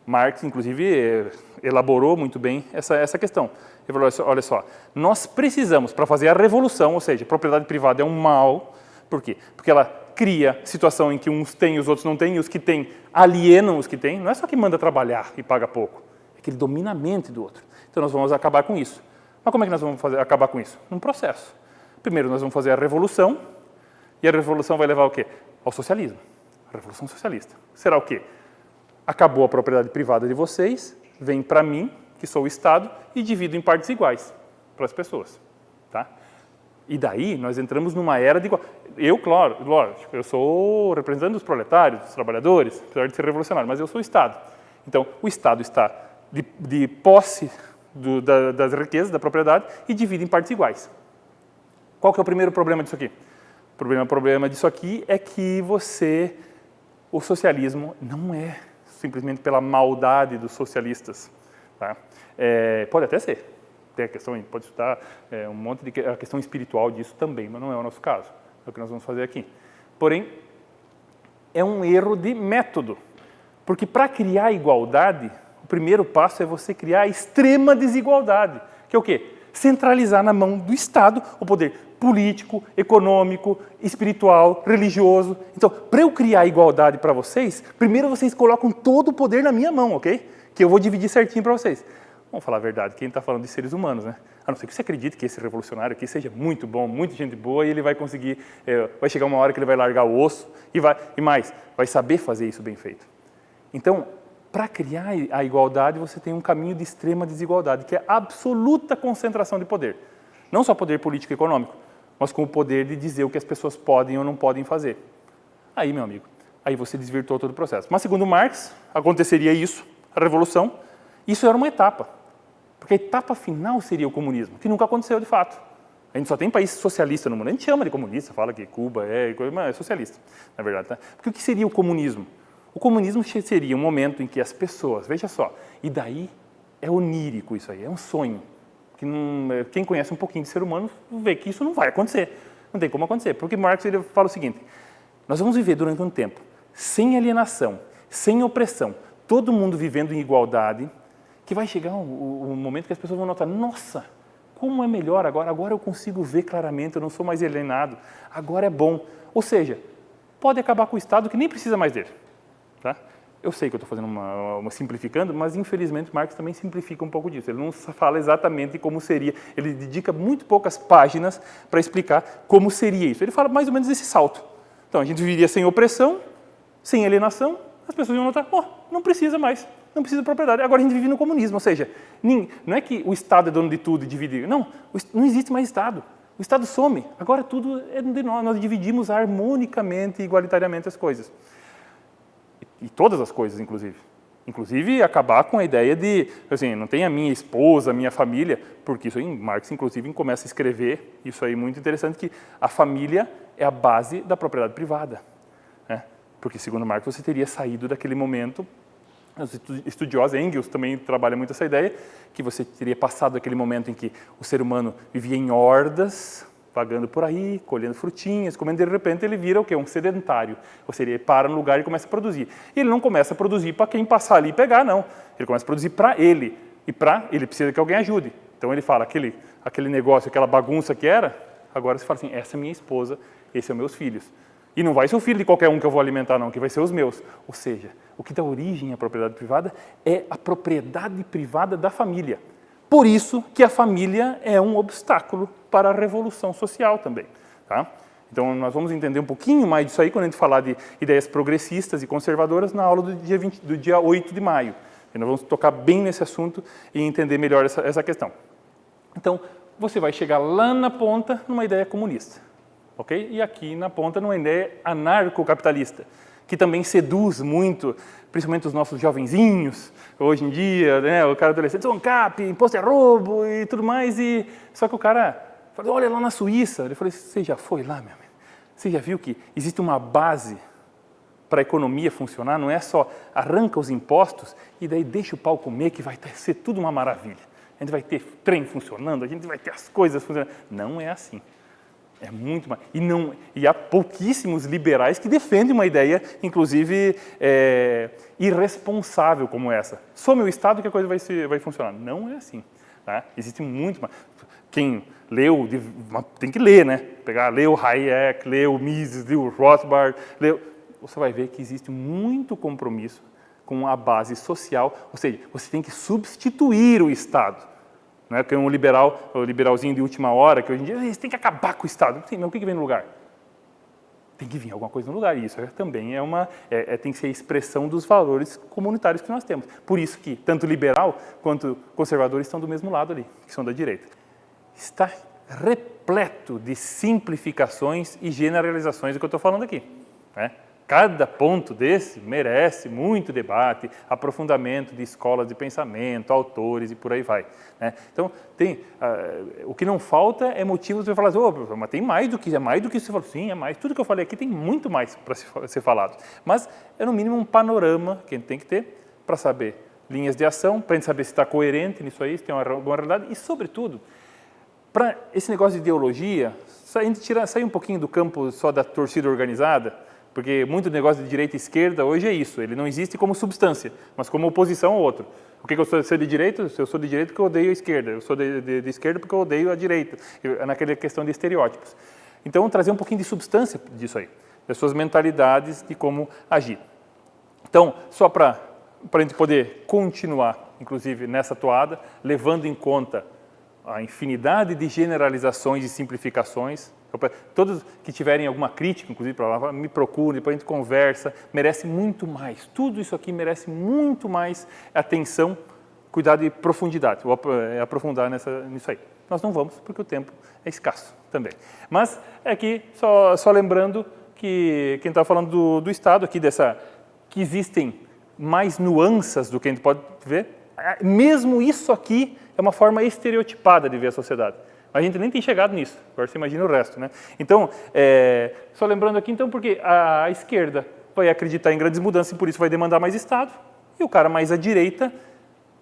Marx, inclusive, elaborou muito bem essa questão. Ele falou, olha só, nós precisamos, para fazer a revolução, ou seja, a propriedade privada é um mal. Por quê? Porque ela cria situação em que uns têm e os outros não têm, e os que têm alienam os que têm. Não é só que manda trabalhar e paga pouco, é que ele domina a mente do outro. Então nós vamos acabar com isso. Mas como é que nós vamos acabar com isso? Num processo. Primeiro nós vamos fazer a revolução, e a revolução vai levar ao quê? Ao socialismo. A revolução socialista. Será o quê? Acabou a propriedade privada de vocês, vem para mim, que sou o Estado, e divido em partes iguais para as pessoas. Tá? E daí nós entramos numa era de... Eu, claro, lógico, eu sou representante dos proletários, dos trabalhadores, apesar de ser revolucionário, mas eu sou o Estado. Então, o Estado está de posse das riquezas, da propriedade, e divide em partes iguais. Qual que é o primeiro problema disso aqui? O problema disso aqui é que o socialismo não é simplesmente pela maldade dos socialistas. Tá? Pode até ser. Tem a questão, pode estudar um monte de a questão espiritual disso também, mas não é o nosso caso. É o que nós vamos fazer aqui. Porém, é um erro de método. Porque para criar igualdade, o primeiro passo é você criar a extrema desigualdade. Que é o quê? Centralizar na mão do Estado o poder político, econômico, espiritual, religioso. Então, para eu criar a igualdade para vocês, primeiro vocês colocam todo o poder na minha mão, ok? Que eu vou dividir certinho para vocês. vamos falar a verdade, quem está falando de seres humanos, né? A não ser que você acredite que esse revolucionário aqui seja muito bom, muita gente boa, e ele vai conseguir, vai chegar uma hora que ele vai largar o osso e vai saber fazer isso bem feito. Então, para criar a igualdade, você tem um caminho de extrema desigualdade, que é a absoluta concentração de poder. Não só poder político e econômico, mas com o poder de dizer o que as pessoas podem ou não podem fazer. Aí, meu amigo, aí você desvirtuou todo o processo. Mas, segundo Marx, aconteceria isso, a revolução. Isso era uma etapa, porque a etapa final seria o comunismo, que nunca aconteceu de fato. A gente só tem país socialista no mundo. A gente chama de comunista, fala que Cuba mas é socialista, na verdade. Tá? Porque o que seria o comunismo? O comunismo seria um momento em que as pessoas, veja só, e daí é onírico isso aí, é um sonho. Que quem conhece um pouquinho de ser humano vê que isso não vai acontecer. Não tem como acontecer, porque Marx ele fala o seguinte: nós vamos viver durante um tempo sem alienação, sem opressão, todo mundo vivendo em igualdade, que vai chegar um momento que as pessoas vão notar, nossa, como é melhor agora, agora eu consigo ver claramente, eu não sou mais alienado, agora é bom. Ou seja, pode acabar com o Estado que nem precisa mais dele. Tá? Eu sei que eu estou fazendo uma simplificando, mas infelizmente Marx também simplifica um pouco disso. Ele não fala exatamente como seria, ele dedica muito poucas páginas para explicar como seria isso. Ele fala mais ou menos esse salto. Então, a gente viveria sem opressão, sem alienação, as pessoas iam notar, não precisa mais, não precisa de propriedade. Agora a gente vive no comunismo, ou seja, não é que o Estado é dono de tudo e divide. Não, não existe mais Estado. O Estado some. Agora tudo é de nós dividimos harmonicamente e igualitariamente as coisas. E todas as coisas, inclusive. Inclusive, acabar com a ideia de, assim, não tem a minha esposa, a minha família, porque isso aí, Marx, inclusive, começa a escrever, isso aí é muito interessante, que a família é a base da propriedade privada. Né? Porque, segundo Marx, você teria saído daquele momento, os estudiosos, Engels também trabalha muito essa ideia, que você teria passado daquele momento em que o ser humano vivia em hordas, vagando por aí, colhendo frutinhas, comendo, de repente ele vira o quê? Um sedentário. Ou seja, ele para no lugar e começa a produzir. E ele não começa a produzir para quem passar ali e pegar, não. Ele começa a produzir para ele. E para ele precisa que alguém ajude. Então ele fala, aquele negócio, aquela bagunça que era, agora você fala assim, essa é minha esposa, esses são meus filhos. E não vai ser o filho de qualquer um que eu vou alimentar, não, que vai ser os meus. Ou seja, o que dá origem à propriedade privada é a propriedade privada da família. Por isso que a família é um obstáculo para a revolução social também. Tá? Então, nós vamos entender um pouquinho mais disso aí quando a gente falar de ideias progressistas e conservadoras na aula do dia 8 de maio. E nós vamos tocar bem nesse assunto e entender melhor essa questão. Então, você vai chegar lá na ponta numa ideia comunista. Okay? E aqui na ponta numa ideia anarcocapitalista, que também seduz muito, principalmente os nossos jovenzinhos, hoje em dia, né, o cara adolescente, ANCAP, imposto é roubo e tudo mais, só que o cara falou, olha lá na Suíça, ele falou, você já foi lá, meu amigo? Você já viu que existe uma base para a economia funcionar, não é só arranca os impostos e daí deixa o pau comer que vai ser tudo uma maravilha. A gente vai ter trem funcionando, a gente vai ter as coisas funcionando. Não é assim. É muito mais. E há pouquíssimos liberais que defendem uma ideia, inclusive, irresponsável como essa. Some o Estado que a coisa vai funcionar. Não é assim. Tá? Existe muito mais. Quem leu, tem que ler, né? Ler o Hayek, ler o Mises, ler o Rothbard, você vai ver que existe muito compromisso com a base social, ou seja, você tem que substituir o Estado. Não é que um o liberalzinho de última hora, que hoje em dia, você tem que acabar com o Estado. Sim, mas o que vem no lugar? Tem que vir alguma coisa no lugar. E isso também tem que ser a expressão dos valores comunitários que nós temos. Por isso que tanto liberal quanto conservadores estão do mesmo lado ali, que são da direita. Está repleto de simplificações e generalizações do que eu estou falando aqui. Né? Cada ponto desse merece muito debate, aprofundamento de escolas de pensamento, autores e por aí vai. Né? Então, o que não falta é motivos para falar assim, mas tem mais do que isso. Você falou, sim, é mais. Tudo que eu falei aqui tem muito mais para ser falado. Mas é, no mínimo, um panorama que a gente tem que ter para saber linhas de ação, para a gente saber se está coerente nisso aí, se tem alguma realidade e, sobretudo, para esse negócio de ideologia, sair um pouquinho do campo só da torcida organizada, porque muito negócio de direita e esquerda hoje é isso, ele não existe como substância, mas como oposição ao outro. Por que eu sou de direita? Eu sou de direita porque eu odeio a esquerda, eu sou de esquerda porque eu odeio a direita, naquela questão de estereótipos. Então, trazer um pouquinho de substância disso aí, das suas mentalidades de como agir. Então, só para a gente poder continuar inclusive nessa toada, levando em conta a infinidade de generalizações e simplificações. Todos que tiverem alguma crítica, inclusive, me procurem, depois a gente conversa, merece muito mais. Tudo isso aqui merece muito mais atenção, cuidado e profundidade, vou aprofundar nisso aí. Nós não vamos, porque o tempo é escasso também. Mas aqui, só lembrando que quem está falando do Estado aqui, que existem mais nuances do que a gente pode ver, mesmo isso aqui é uma forma estereotipada de ver a sociedade. A gente nem tem chegado nisso, agora você imagina o resto, né? Então, só lembrando aqui, então, porque a esquerda vai acreditar em grandes mudanças e por isso vai demandar mais Estado, e o cara mais à direita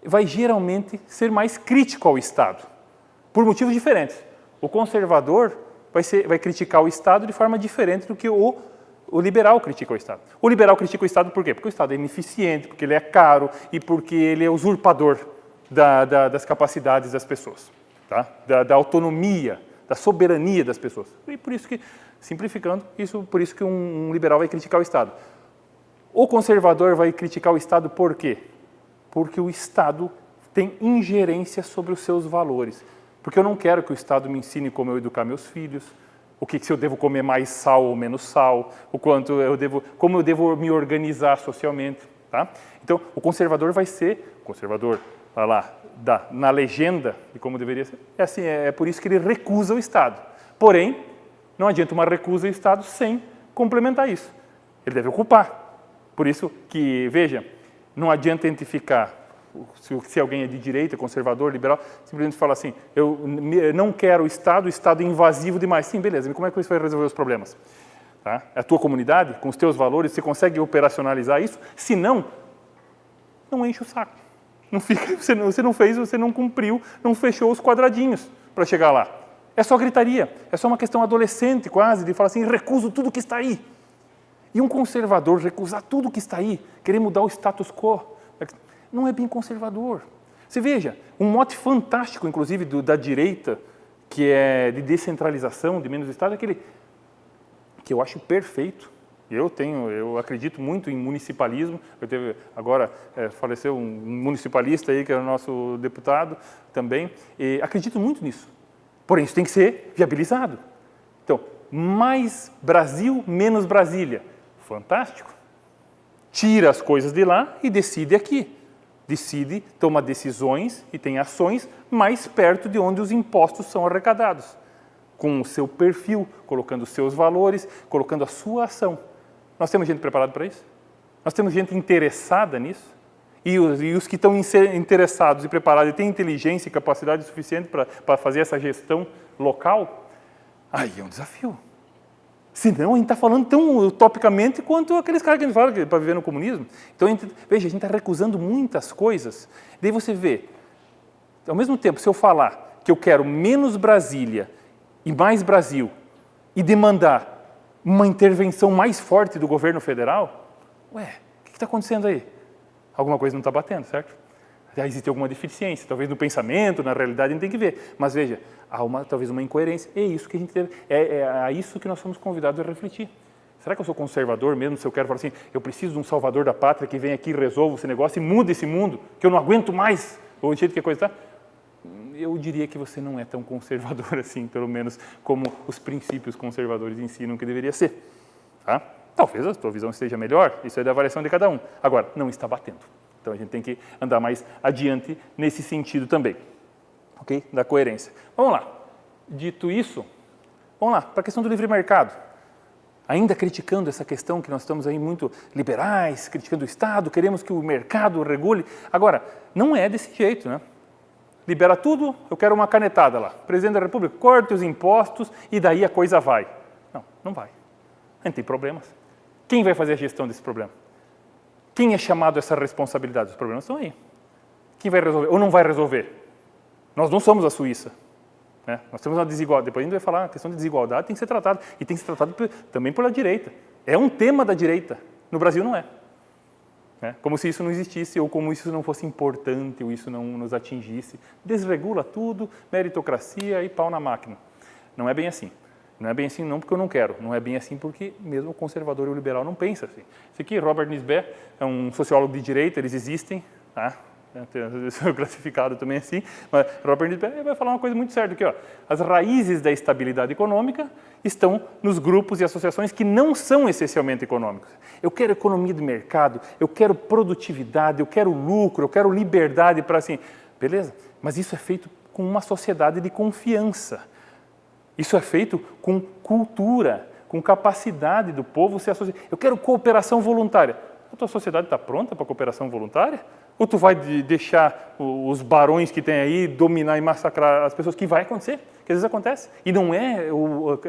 vai geralmente ser mais crítico ao Estado, por motivos diferentes. O conservador vai criticar o Estado de forma diferente do que o liberal critica o Estado. O liberal critica o Estado por quê? Porque o Estado é ineficiente, porque ele é caro e porque ele é usurpador das capacidades das pessoas, tá? Da autonomia, da soberania das pessoas. E por isso que, simplificando, por isso que um liberal vai criticar o Estado. O conservador vai criticar o Estado por quê? Porque o Estado tem ingerência sobre os seus valores. Porque eu não quero que o Estado me ensine como eu educar meus filhos, se eu devo comer mais sal ou menos sal, como eu devo me organizar socialmente. Tá? Então, o conservador vai ser, na legenda de como deveria ser, é por isso que ele recusa o Estado. Porém, não adianta uma recusa ao Estado sem complementar isso. Ele deve ocupar. Por isso que, veja, não adianta a gente ficar, se alguém é de direita, conservador, liberal, simplesmente fala assim, eu não quero o Estado é invasivo demais. Sim, beleza, mas como é que isso vai resolver os problemas? Tá? É a tua comunidade, com os teus valores, você consegue operacionalizar isso? Se não, não enche o saco. Não fica, você não fez, você não cumpriu, não fechou os quadradinhos para chegar lá. É só gritaria, é só uma questão adolescente quase, de falar assim, recuso tudo que está aí. E um conservador recusar tudo que está aí, querer mudar o status quo, não é bem conservador. Você veja, um mote fantástico, inclusive, da direita, que é de descentralização, de menos Estado, é aquele que eu acho perfeito. Eu acredito muito em municipalismo. Agora faleceu um municipalista aí, que era o nosso deputado também, e acredito muito nisso. Porém, isso tem que ser viabilizado. Então, mais Brasil, menos Brasília. Fantástico. Tira as coisas de lá e decide aqui. Decide, toma decisões e tem ações mais perto de onde os impostos são arrecadados. Com o seu perfil, colocando os seus valores, colocando a sua ação. Nós temos gente preparada para isso? Nós temos gente interessada nisso? E os que estão interessados e preparados e têm inteligência e capacidade suficiente para fazer essa gestão local? Aí é um desafio. Senão a gente está falando tão utopicamente quanto aqueles caras que a gente fala para viver no comunismo. Então, veja, a gente está recusando muitas coisas. Daí você vê, ao mesmo tempo, se eu falar que eu quero menos Brasília e mais Brasil e demandar uma intervenção mais forte do governo federal, o que está acontecendo aí? Alguma coisa não está batendo, certo? Existe alguma deficiência, talvez no pensamento, na realidade, a gente tem que ver. Mas veja, há talvez uma incoerência. É isso que a isso que nós somos convidados a refletir. Será que eu sou conservador mesmo se eu quero falar assim, eu preciso de um salvador da pátria que vem aqui, resolva esse negócio e muda esse mundo, que eu não aguento mais, ou do jeito que a coisa está? Eu diria que você não é tão conservador assim, pelo menos como os princípios conservadores ensinam que deveria ser. Tá? Talvez a sua visão esteja melhor, isso é da avaliação de cada um. Agora, não está batendo. Então, a gente tem que andar mais adiante nesse sentido também, ok? Da coerência. Vamos lá. Dito isso, vamos lá, para a questão do livre mercado. Ainda criticando essa questão que nós estamos aí muito liberais, criticando o Estado, queremos que o mercado regule. Agora, não é desse jeito, né? Libera tudo, eu quero uma canetada lá. Presidente da República, corte os impostos e daí a coisa vai. Não, não vai. A gente tem problemas. Quem vai fazer a gestão desse problema? Quem é chamado a essa responsabilidade? Os problemas estão aí. Quem vai resolver ou não vai resolver? Nós não somos a Suíça. Né? Nós temos uma desigualdade. Depois a gente vai falar, a questão de desigualdade tem que ser tratada. E tem que ser tratado também pela direita. É um tema da direita. No Brasil não é. Como se isso não existisse ou como isso não fosse importante ou isso não nos atingisse. Desregula tudo, meritocracia e pau na máquina. Não é bem assim. Não é bem assim não porque eu não quero, não é bem assim porque mesmo o conservador e o liberal não pensam assim. Esse aqui, Robert Nisbet, é um sociólogo de direita, eles existem, tá? né, tem classificado também assim, mas Robert Niedberg vai falar uma coisa muito certa aqui, ó. As raízes da estabilidade econômica estão nos grupos e associações que não são essencialmente econômicos. Eu quero economia de mercado, eu quero produtividade, eu quero lucro, eu quero liberdade para assim, beleza? Mas isso é feito com uma sociedade de confiança. Isso é feito com cultura, com capacidade do povo se associar. Eu quero cooperação voluntária. A tua sociedade está pronta para cooperação voluntária? Ou tu vai deixar os barões que tem aí dominar e massacrar as pessoas? Que vai acontecer, que às vezes acontece. E não é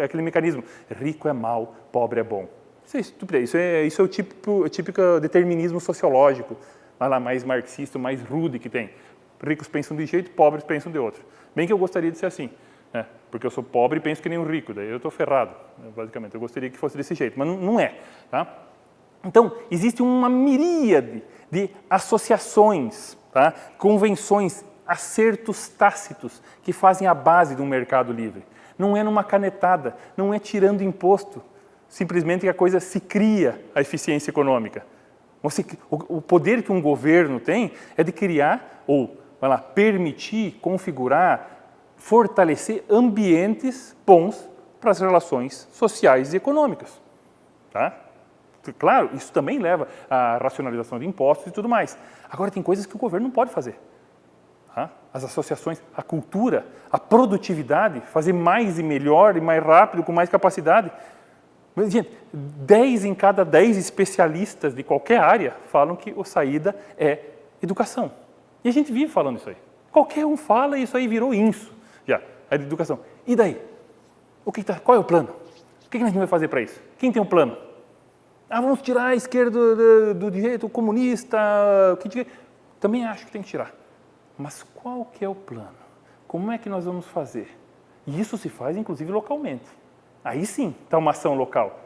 aquele mecanismo, rico é mal, pobre é bom. Isso é estupidez, isso é o típico determinismo sociológico, mais marxista, mais rude que tem. Ricos pensam de um jeito, pobres pensam de outro. Bem que eu gostaria de ser assim, né? Porque eu sou pobre e penso que nem um rico, daí eu estou ferrado, basicamente. Eu gostaria que fosse desse jeito, mas não é. Tá? Então, existe uma miríade de associações, tá? Convenções, acertos tácitos que fazem a base de um mercado livre. Não é numa canetada, não é tirando imposto, simplesmente que a coisa se cria a eficiência econômica. O poder que um governo tem é de criar ou permitir, configurar, fortalecer ambientes bons para as relações sociais e econômicas. Tá? Claro, isso também leva à racionalização de impostos e tudo mais. Agora, tem coisas que o governo não pode fazer. Tá? As associações, a cultura, a produtividade, fazer mais e melhor e mais rápido, com mais capacidade. Mas, gente, 10 em cada 10 especialistas de qualquer área falam que a saída é educação. E a gente vive falando isso aí. Qualquer um fala e isso aí virou isso. Já, a educação. E daí? Qual é o plano? O que a gente vai fazer para isso? Quem tem um plano? Vamos tirar a esquerda do direito comunista. Também acho que tem que tirar. Mas qual que é o plano? Como é que nós vamos fazer? E isso se faz, inclusive, localmente. Aí sim está uma ação local.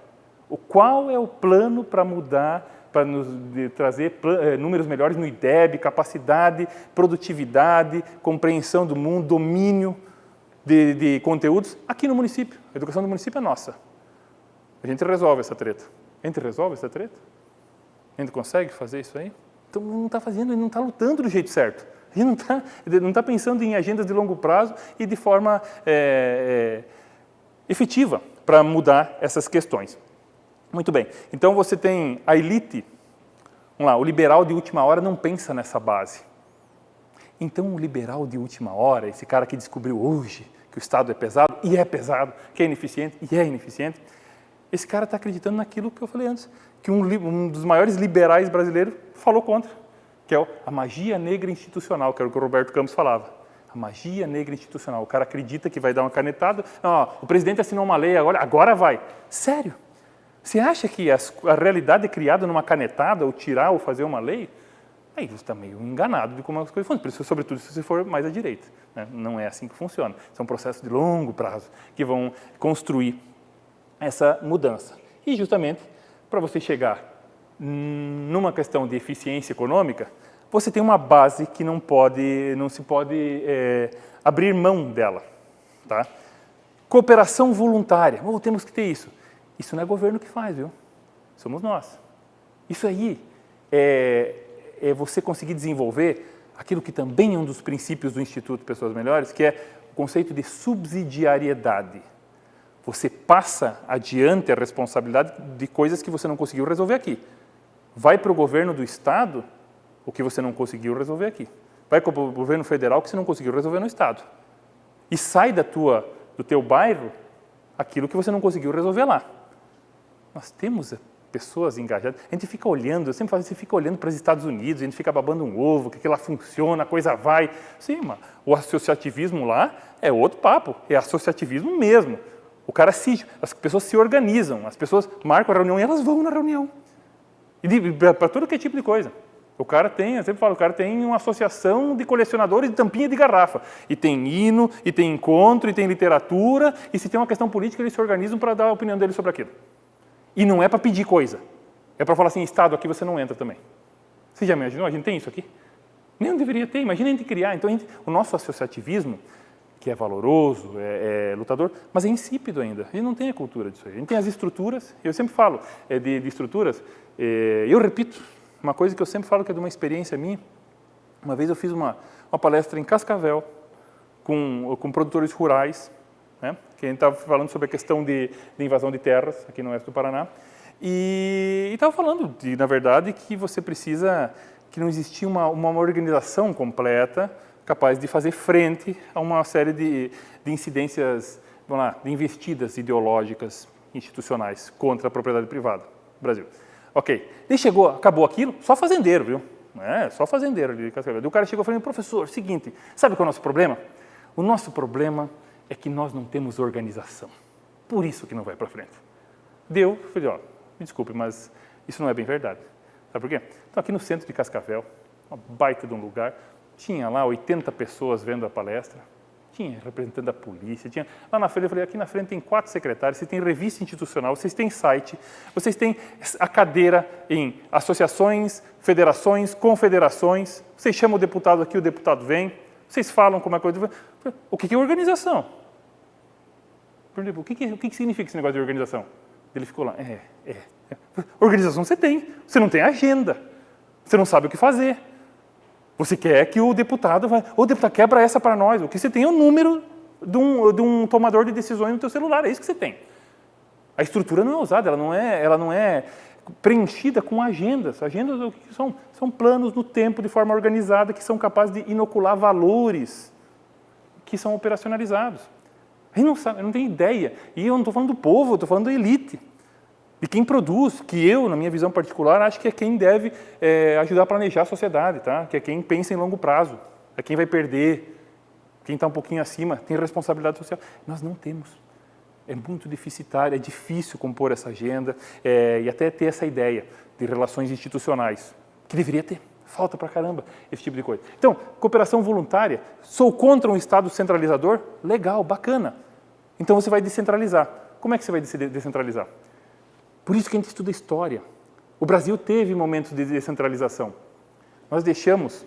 Qual é o plano para mudar, para nos trazer números melhores no IDEB, capacidade, produtividade, compreensão do mundo, domínio de conteúdos aqui no município? A educação do município é nossa. A gente resolve essa treta. A gente resolve essa treta? A gente consegue fazer isso aí? Então não está fazendo, não está lutando do jeito certo. A gente não está pensando em agendas de longo prazo e de forma efetiva para mudar essas questões. Muito bem. Então você tem a elite, vamos lá, o liberal de última hora não pensa nessa base. Então o liberal de última hora, esse cara que descobriu hoje que o Estado é pesado, e é pesado, que é ineficiente, e é ineficiente, esse cara está acreditando naquilo que eu falei antes, que um dos maiores liberais brasileiros falou contra, que é a magia negra institucional, que era o que o Roberto Campos falava. A magia negra institucional. O cara acredita que vai dar uma canetada. Não, o presidente assinou uma lei, agora vai. Sério? Você acha que a realidade é criada numa canetada, ou tirar, ou fazer uma lei? Aí você está meio enganado de como as coisas funcionam, sobretudo se você for mais à direita. Né? Não é assim que funciona. São processos de longo prazo que vão construir essa mudança. E justamente para você chegar numa questão de eficiência econômica, você tem uma base que não se pode abrir mão dela. Tá? Cooperação voluntária. Temos que ter isso. Isso não é governo que faz, viu? Somos nós. Isso aí é você conseguir desenvolver aquilo que também é um dos princípios do Instituto Pessoas Melhores, que é o conceito de subsidiariedade. Você passa adiante a responsabilidade de coisas que você não conseguiu resolver aqui. Vai para o governo do Estado o que você não conseguiu resolver aqui. Vai para o governo federal o que você não conseguiu resolver no Estado. E sai do teu bairro aquilo que você não conseguiu resolver lá. Nós temos pessoas engajadas. A gente fica olhando, eu sempre falo, você fica olhando para os Estados Unidos, a gente fica babando um ovo, que lá funciona, a coisa vai. Sim, mas o associativismo lá é outro papo, é associativismo mesmo. As pessoas se organizam, as pessoas marcam a reunião e elas vão na reunião. E para todo que tipo de coisa. O cara tem, eu sempre falo, o cara tem uma associação de colecionadores de tampinha de garrafa. E tem hino, e tem encontro, e tem literatura, e se tem uma questão política, eles se organizam para dar a opinião deles sobre aquilo. E não é para pedir coisa. É para falar assim, Estado, aqui você não entra também. Você já imaginou? A gente tem isso aqui? Nem deveria ter, imagina a gente criar. Então, o nosso associativismo, que é valoroso, é lutador, mas é insípido ainda. A gente não tem a cultura disso aí. A gente tem as estruturas, eu sempre falo de estruturas, eu repito, uma coisa que eu sempre falo que é de uma experiência minha, Uma vez eu fiz uma palestra em Cascavel com produtores rurais, né? Que a gente estava falando sobre a questão de invasão de terras aqui no oeste do Paraná. E estava falando, na verdade, que você precisa, que não existia uma organização completa capaz de fazer frente a uma série de incidências, vamos lá, de investidas ideológicas institucionais contra a propriedade privada no Brasil. Ok, daí chegou, acabou aquilo, só fazendeiro, viu? Só fazendeiro ali de Cascavel. O cara chegou e falou, professor, seguinte, sabe qual é o nosso problema? O nosso problema é que nós não temos organização. Por isso que não vai para frente. Deu, falei, ó, me desculpe, mas isso não é bem verdade. Sabe por quê? Então, aqui no centro de Cascavel, uma baita de um lugar, tinha lá 80 pessoas vendo a palestra, tinha representante da polícia, tinha... Lá na frente, eu falei, aqui na frente tem 4 secretários, vocês têm revista institucional, vocês têm site, vocês têm a cadeira em associações, federações, confederações, vocês chamam o deputado aqui, o deputado vem, vocês falam como é coisa... O que é organização? O que significa esse negócio de organização? Ele ficou lá, Organização você tem, você não tem agenda, você não sabe o que fazer. Você quer que o deputado vai... O deputado quebra essa para nós. O que você tem é o número de um tomador de decisões no teu celular. É isso que você tem. A estrutura não é usada, ela não é preenchida com agendas. Agendas o que são? São planos no tempo, de forma organizada, que são capazes de inocular valores que são operacionalizados. A gente não sabe, não tem ideia. E eu não estou falando do povo, eu estou falando da elite. De quem produz, que eu, na minha visão particular, acho que é quem deve ajudar a planejar a sociedade, tá? Que é quem pensa em longo prazo, é quem vai perder, quem está um pouquinho acima, tem responsabilidade social. Nós não temos. É muito deficitário, é difícil compor essa agenda e até ter essa ideia de relações institucionais, que deveria ter. Falta pra caramba esse tipo de coisa. Então, cooperação voluntária, sou contra um Estado centralizador? Legal, bacana. Então você vai descentralizar. Como é que você vai descentralizar? Por isso que a gente estuda história. O Brasil teve momentos de descentralização. Nós deixamos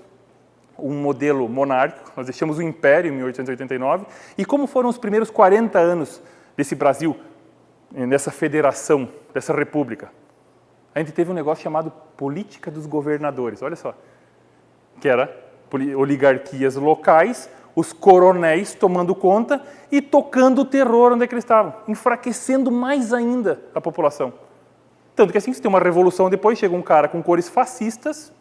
um modelo monárquico, nós deixamos o Império em 1889, e como foram os primeiros 40 anos desse Brasil, nessa federação, dessa república? A gente teve um negócio chamado política dos governadores, olha só, que era oligarquias locais, os coronéis tomando conta e tocando o terror onde é que eles estavam, enfraquecendo mais ainda a população. Tanto que assim, se tem uma revolução depois, chega um cara com cores fascistas,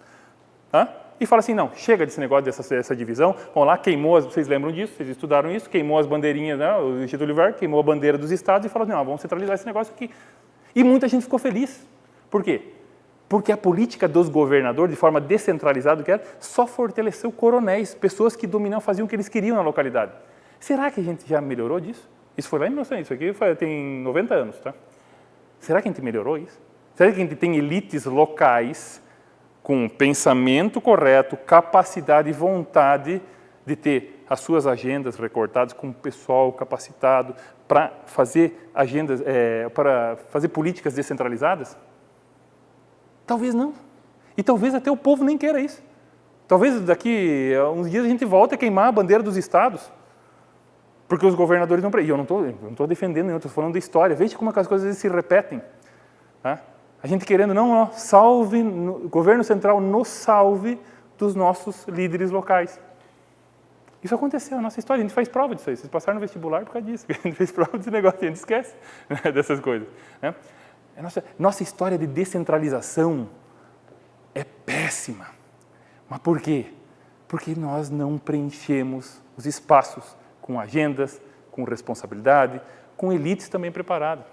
tá? E fala assim, não, chega desse negócio, dessa divisão, vamos lá, queimou, vocês lembram disso, vocês estudaram isso, queimou as bandeirinhas, né, o Getúlio Vargas queimou a bandeira dos estados e falou, não, vamos centralizar esse negócio aqui. E muita gente ficou feliz. Por quê? Porque a política dos governadores, de forma descentralizada, que era, só fortaleceu coronéis, pessoas que dominavam, faziam o que eles queriam na localidade. Será que a gente já melhorou disso? Isso foi lá em 1900, isso aqui tem 90 anos, tá? Será que a gente melhorou isso? Será que a gente tem elites locais com pensamento correto, capacidade e vontade de ter as suas agendas recortadas com o pessoal capacitado para fazer agendas, para fazer políticas descentralizadas? Talvez não. E talvez até o povo nem queira isso. Talvez daqui a uns dias a gente volte a queimar a bandeira dos estados, porque os governadores não... E eu não estou defendendo, eu estou falando da história. Veja como as coisas se repetem. Tá? A gente querendo, não, salve, o governo central nos salve dos nossos líderes locais. Isso aconteceu na nossa história, a gente faz prova disso aí. Vocês passaram no vestibular por causa disso, a gente fez prova desse negócio, a gente esquece, né, dessas coisas. Né? Nossa história de descentralização é péssima. Mas por quê? Porque nós não preenchemos os espaços com agendas, com responsabilidade, com elites também preparadas.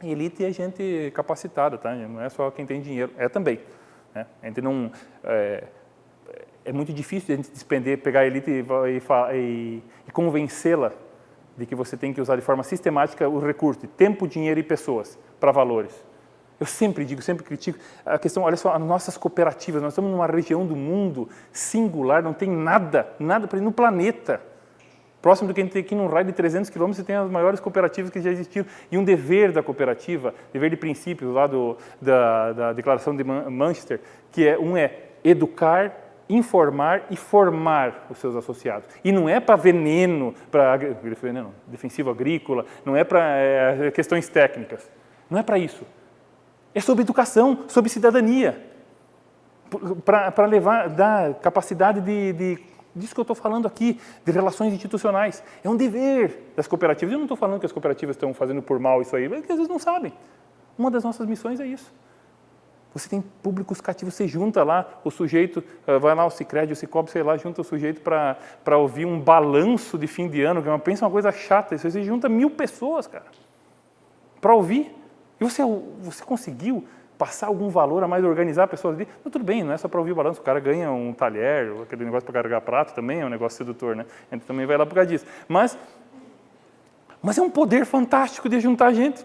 Elite é gente capacitada, tá? Não é só quem tem dinheiro, é também. Né? A gente não, é muito difícil a gente despender, pegar a elite e convencê-la de que você tem que usar de forma sistemática o recurso de tempo, dinheiro e pessoas para valores. Eu sempre digo, sempre critico a questão, olha só, as nossas cooperativas, nós estamos numa região do mundo singular, não tem nada para ir no planeta. Próximo do que a gente tem aqui num raio de 300 quilômetros, você tem as maiores cooperativas que já existiram. E um dever da cooperativa, dever de princípios lá da Declaração de Manchester, que é educar, informar e formar os seus associados. E não é para veneno, defensivo agrícola, não é para questões técnicas. Não é para isso. É sobre educação, sobre cidadania. para levar, dar capacidade disso que eu estou falando aqui, de relações institucionais. É um dever das cooperativas. Eu não estou falando que as cooperativas estão fazendo por mal isso aí, porque às vezes não sabem. Uma das nossas missões é isso. Você tem públicos cativos, você junta lá o sujeito, vai lá o Sicredi, o Sicob, sei lá, junta o sujeito para ouvir um balanço de fim de ano, que pensa uma coisa chata, você junta 1000 pessoas, cara, para ouvir. E você conseguiu passar algum valor a mais, organizar pessoas ali? Mas tudo bem, não é só para ouvir o balanço, o cara ganha um talher, aquele negócio para carregar prato também é um negócio sedutor, né? A gente também vai lá por causa disso. Mas é um poder fantástico de juntar gente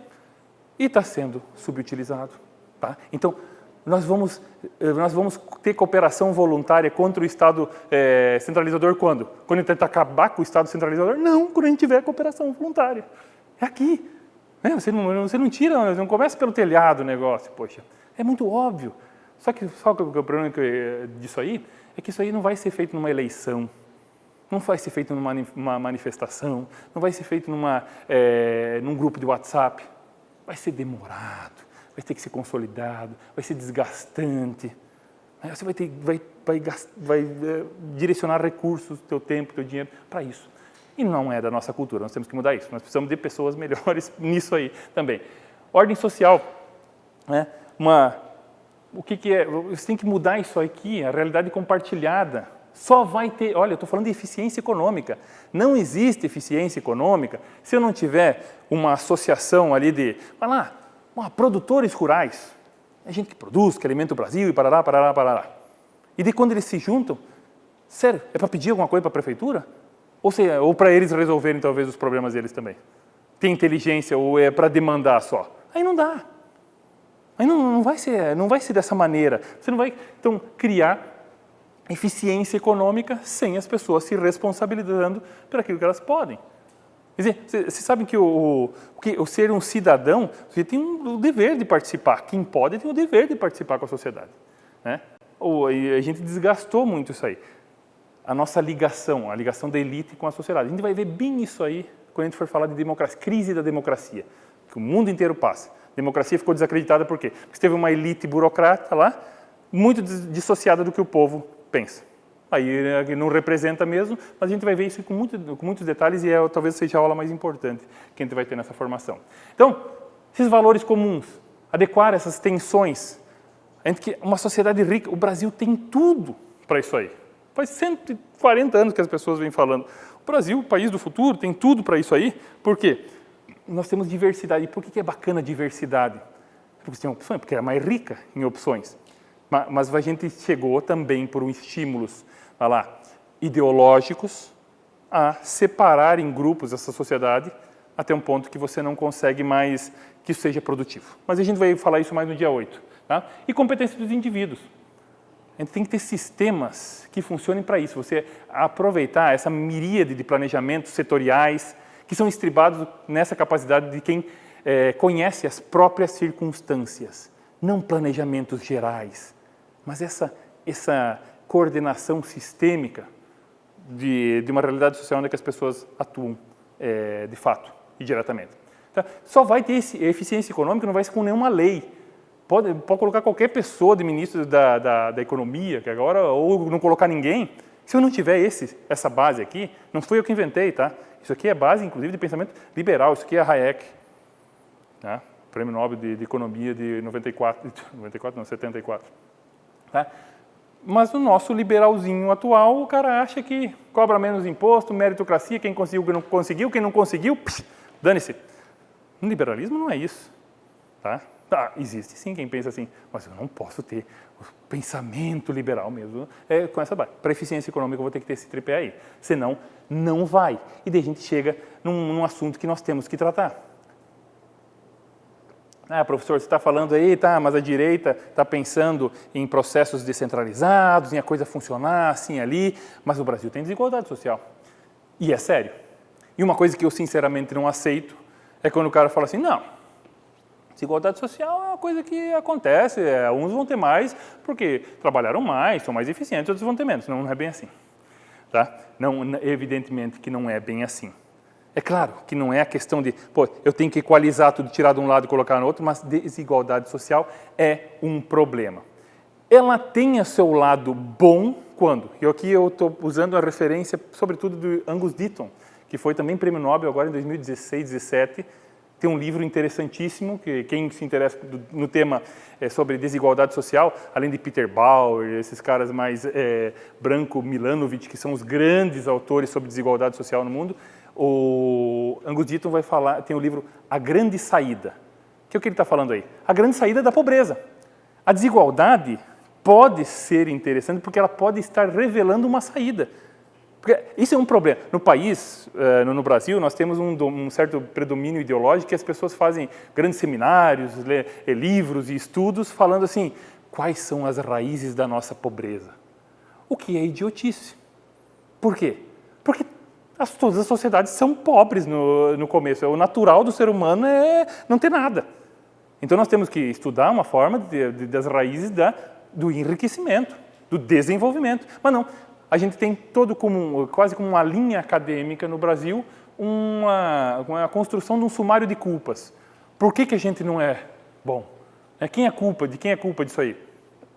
e está sendo subutilizado. Tá? Então, nós vamos ter cooperação voluntária contra o Estado centralizador quando? Quando a gente tenta acabar com o Estado centralizador? Não, quando a gente tiver cooperação voluntária. É aqui. Você não tira, não começa pelo telhado o negócio, poxa. É muito óbvio. Só que o problema disso aí é que isso aí não vai ser feito numa eleição, não vai ser feito numa manifestação, não vai ser feito num grupo de WhatsApp. Vai ser demorado, vai ter que ser consolidado, vai ser desgastante. Você vai direcionar recursos, teu tempo, teu dinheiro para isso. E não é da nossa cultura, nós temos que mudar isso. Nós precisamos de pessoas melhores nisso aí também. Ordem social. Né? O que é? Você tem que mudar isso aqui, a realidade compartilhada. Só vai ter... Olha, eu estou falando de eficiência econômica. Não existe eficiência econômica se eu não tiver uma associação ali de... Vai lá, produtores rurais. É gente que produz, que alimenta o Brasil e parará, parará, parará. E de quando eles se juntam, sério, é para pedir alguma coisa para a prefeitura? Ou para eles resolverem, talvez, os problemas deles também. Tem inteligência ou é para demandar só? Aí não dá. Aí não vai ser dessa maneira. Você não vai, então, criar eficiência econômica sem as pessoas se responsabilizando por aquilo que elas podem. Quer dizer, vocês sabem que o ser um cidadão, você tem o dever de participar. Quem pode tem o dever de participar com a sociedade. Né? A gente desgastou muito isso aí. A nossa ligação, a ligação da elite com a sociedade. A gente vai ver bem isso aí quando a gente for falar de democracia, crise da democracia, que o mundo inteiro passa. A democracia ficou desacreditada por quê? Porque teve uma elite burocrata lá, muito dissociada do que o povo pensa. Aí não representa mesmo, mas a gente vai ver isso com muitos detalhes e talvez seja a aula mais importante que a gente vai ter nessa formação. Então, esses valores comuns, adequar essas tensões. Uma sociedade rica, o Brasil tem tudo para isso aí. Faz 140 anos que as pessoas vêm falando. O Brasil, o país do futuro, tem tudo para isso aí. Por quê? Nós temos diversidade. E por que é bacana a diversidade? Porque tem opções, porque é mais rica em opções. Mas a gente chegou também por estímulos ideológicos a separar em grupos essa sociedade até um ponto que você não consegue mais que isso seja produtivo. Mas a gente vai falar isso mais no dia 8. Tá? E competência dos indivíduos. A gente tem que ter sistemas que funcionem para isso. Você aproveitar essa miríade de planejamentos setoriais que são estribados nessa capacidade de quem conhece as próprias circunstâncias. Não planejamentos gerais, mas essa coordenação sistêmica de uma realidade social onde as pessoas atuam de fato e diretamente. Então, só vai ter eficiência econômica, não vai ser com nenhuma lei. Pode colocar qualquer pessoa de ministro da economia, que agora, ou não colocar ninguém. Se eu não tiver essa base aqui, não foi eu que inventei, tá? Isso aqui é base, inclusive, de pensamento liberal. Isso aqui é Hayek, tá? Prêmio Nobel de Economia de 74. Tá? Mas o nosso liberalzinho atual, o cara acha que cobra menos imposto, meritocracia, quem conseguiu, quem não conseguiu, dane-se. No liberalismo não é isso, tá? Existe sim quem pensa assim, mas eu não posso ter o pensamento liberal mesmo com essa base. Para eficiência econômica eu vou ter que ter esse tripé aí, senão não vai. E daí a gente chega num assunto que nós temos que tratar. Professor, você está falando aí, mas a direita está pensando em processos descentralizados, em a coisa funcionar assim ali, mas o Brasil tem desigualdade social. E é sério. E uma coisa que eu sinceramente não aceito é quando o cara fala assim, não, desigualdade social é uma coisa que acontece, uns vão ter mais porque trabalharam mais, são mais eficientes, outros vão ter menos. Não é bem assim. Tá? Não, evidentemente que não é bem assim. É claro que não é a questão de, eu tenho que equalizar tudo, tirar de um lado e colocar no outro, mas desigualdade social é um problema. ela tem o seu lado bom quando? E aqui eu estou usando a referência, sobretudo, do Angus Deaton, que foi também prêmio Nobel agora em 2016, 2017. Tem um livro interessantíssimo, que quem se interessa no tema sobre desigualdade social, além de Peter Bauer, esses caras mais Branko Milanovic, que são os grandes autores sobre desigualdade social no mundo, o Angus Deaton vai falar, tem o livro A Grande Saída. O que ele está falando aí? A grande saída da pobreza. A desigualdade pode ser interessante porque ela pode estar revelando uma saída. Porque isso é um problema. No país, no Brasil, nós temos um certo predomínio ideológico que as pessoas fazem grandes seminários, livros e estudos falando assim, quais são as raízes da nossa pobreza? O que é idiotice. Por quê? Porque todas as sociedades são pobres no começo. O natural do ser humano é não ter nada. Então nós temos que estudar uma forma das raízes do enriquecimento, do desenvolvimento. Mas não, a gente tem quase como uma linha acadêmica no Brasil, uma construção de um sumário de culpas. Por que a gente não é bom? De quem é culpa disso aí?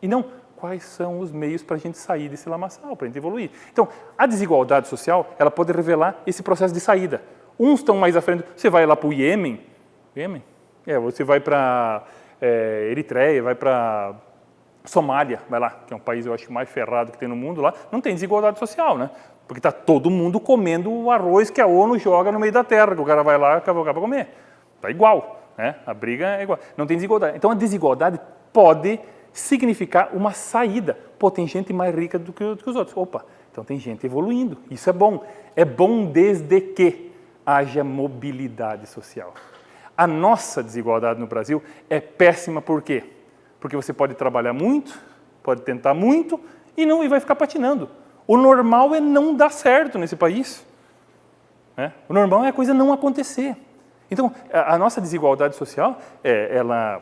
E não, quais são os meios para a gente sair desse lamaçal, para a gente evoluir? Então, a desigualdade social, ela pode revelar esse processo de saída. Uns estão mais à frente, você vai lá para o Iêmen, você vai para Eritreia, vai para Somália, vai lá, que é um país, eu acho, mais ferrado que tem no mundo lá, não tem desigualdade social, né? Porque está todo mundo comendo o arroz que a ONU joga no meio da terra, que o cara vai lá e acaba para comer. Está igual, né? A briga é igual. Não tem desigualdade. Então, a desigualdade pode significar uma saída. Pô, tem gente mais rica do que os outros. Opa, então tem gente evoluindo. Isso é bom. É bom desde que haja mobilidade social. A nossa desigualdade no Brasil é péssima por quê? Porque você pode trabalhar muito, pode tentar muito e vai ficar patinando. O normal é não dar certo nesse país. Né? O normal é a coisa não acontecer. Então, a nossa desigualdade social, ela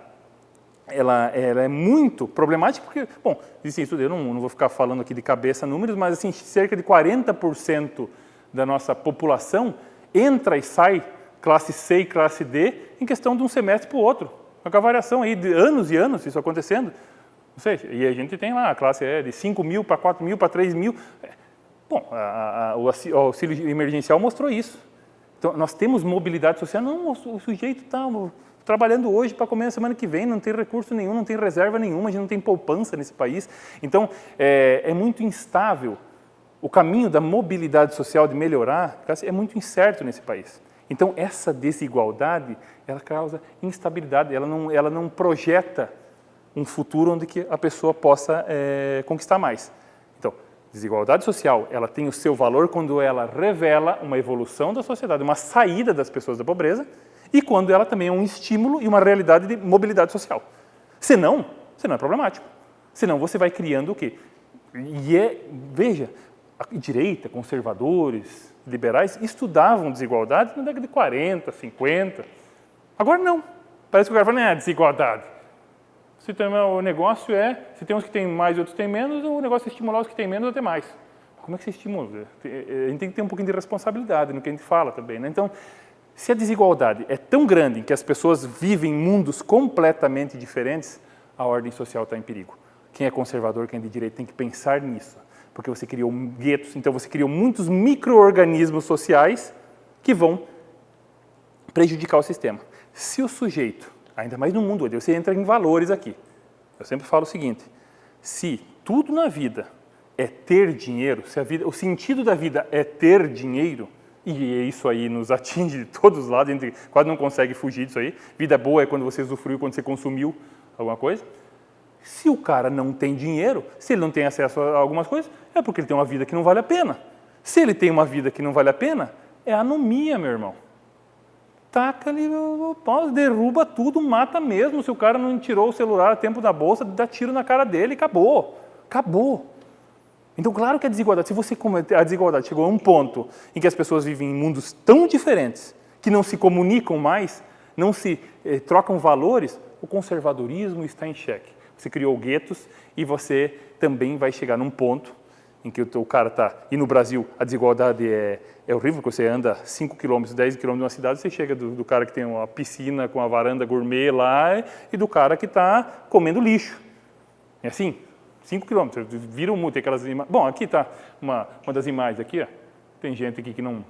é muito problemática porque, bom, existem estudos, eu não vou ficar falando aqui de cabeça números, mas assim, cerca de 40% da nossa população entra e sai classe C e classe D em questão de um semestre para o outro. Com a variação aí de anos e anos isso acontecendo. Não sei, e a gente tem lá a classe de 5 mil para 4 mil para 3 mil. Bom, o auxílio emergencial mostrou isso. Então, nós temos mobilidade social. Não, o sujeito está trabalhando hoje para comer na semana que vem, não tem recurso nenhum, não tem reserva nenhuma, a gente não tem poupança nesse país. Então, é muito instável. O caminho da mobilidade social, de melhorar, é muito incerto nesse país. Então, essa desigualdade, ela causa instabilidade, ela não projeta um futuro onde que a pessoa possa conquistar mais. Então, desigualdade social, ela tem o seu valor quando ela revela uma evolução da sociedade, uma saída das pessoas da pobreza, e quando ela também é um estímulo e uma realidade de mobilidade social. Senão é problemático. Senão você vai criando o quê? Veja, a direita, conservadores, liberais estudavam desigualdade na década de 40, 50. Agora não. Parece que o cara fala, desigualdade. O negócio se tem uns que têm mais e outros têm menos, o negócio é estimular os que têm menos a ter mais. Como é que você estimula? A gente tem que ter um pouquinho de responsabilidade no que a gente fala também, né? Então, se a desigualdade é tão grande que as pessoas vivem em mundos completamente diferentes, a ordem social está em perigo. Quem é conservador, quem é de direita, tem que pensar nisso. Porque você criou guetos, então você criou muitos micro-organismos sociais que vão prejudicar o sistema. Se o sujeito, ainda mais no mundo, você entra em valores aqui. Eu sempre falo o seguinte, se tudo na vida é ter dinheiro, se o sentido da vida é ter dinheiro, e isso aí nos atinge de todos os lados, a gente quase não consegue fugir disso aí. Vida boa é quando você usufruiu, quando você consumiu alguma coisa. Se o cara não tem dinheiro, se ele não tem acesso a algumas coisas, é porque ele tem uma vida que não vale a pena. Se ele tem uma vida que não vale a pena, é anomia, meu irmão. Taca ali o pau, derruba tudo, mata mesmo. Se o cara não tirou o celular a tempo da bolsa, dá tiro na cara dele e acabou. Acabou. Então, claro que a desigualdade, a desigualdade chegou a um ponto em que as pessoas vivem em mundos tão diferentes, que não se comunicam mais, não se trocam valores, o conservadorismo está em xeque. Você criou guetos e você também vai chegar num ponto em que o cara está... E no Brasil a desigualdade é horrível, porque você anda 5 km, 10 km de uma cidade, você chega do cara que tem uma piscina com uma varanda gourmet lá e do cara que está comendo lixo. É assim, 5 quilômetros, vira um muro, tem aquelas imagens. Bom, aqui está uma das imagens aqui, ó. Tem gente aqui que não...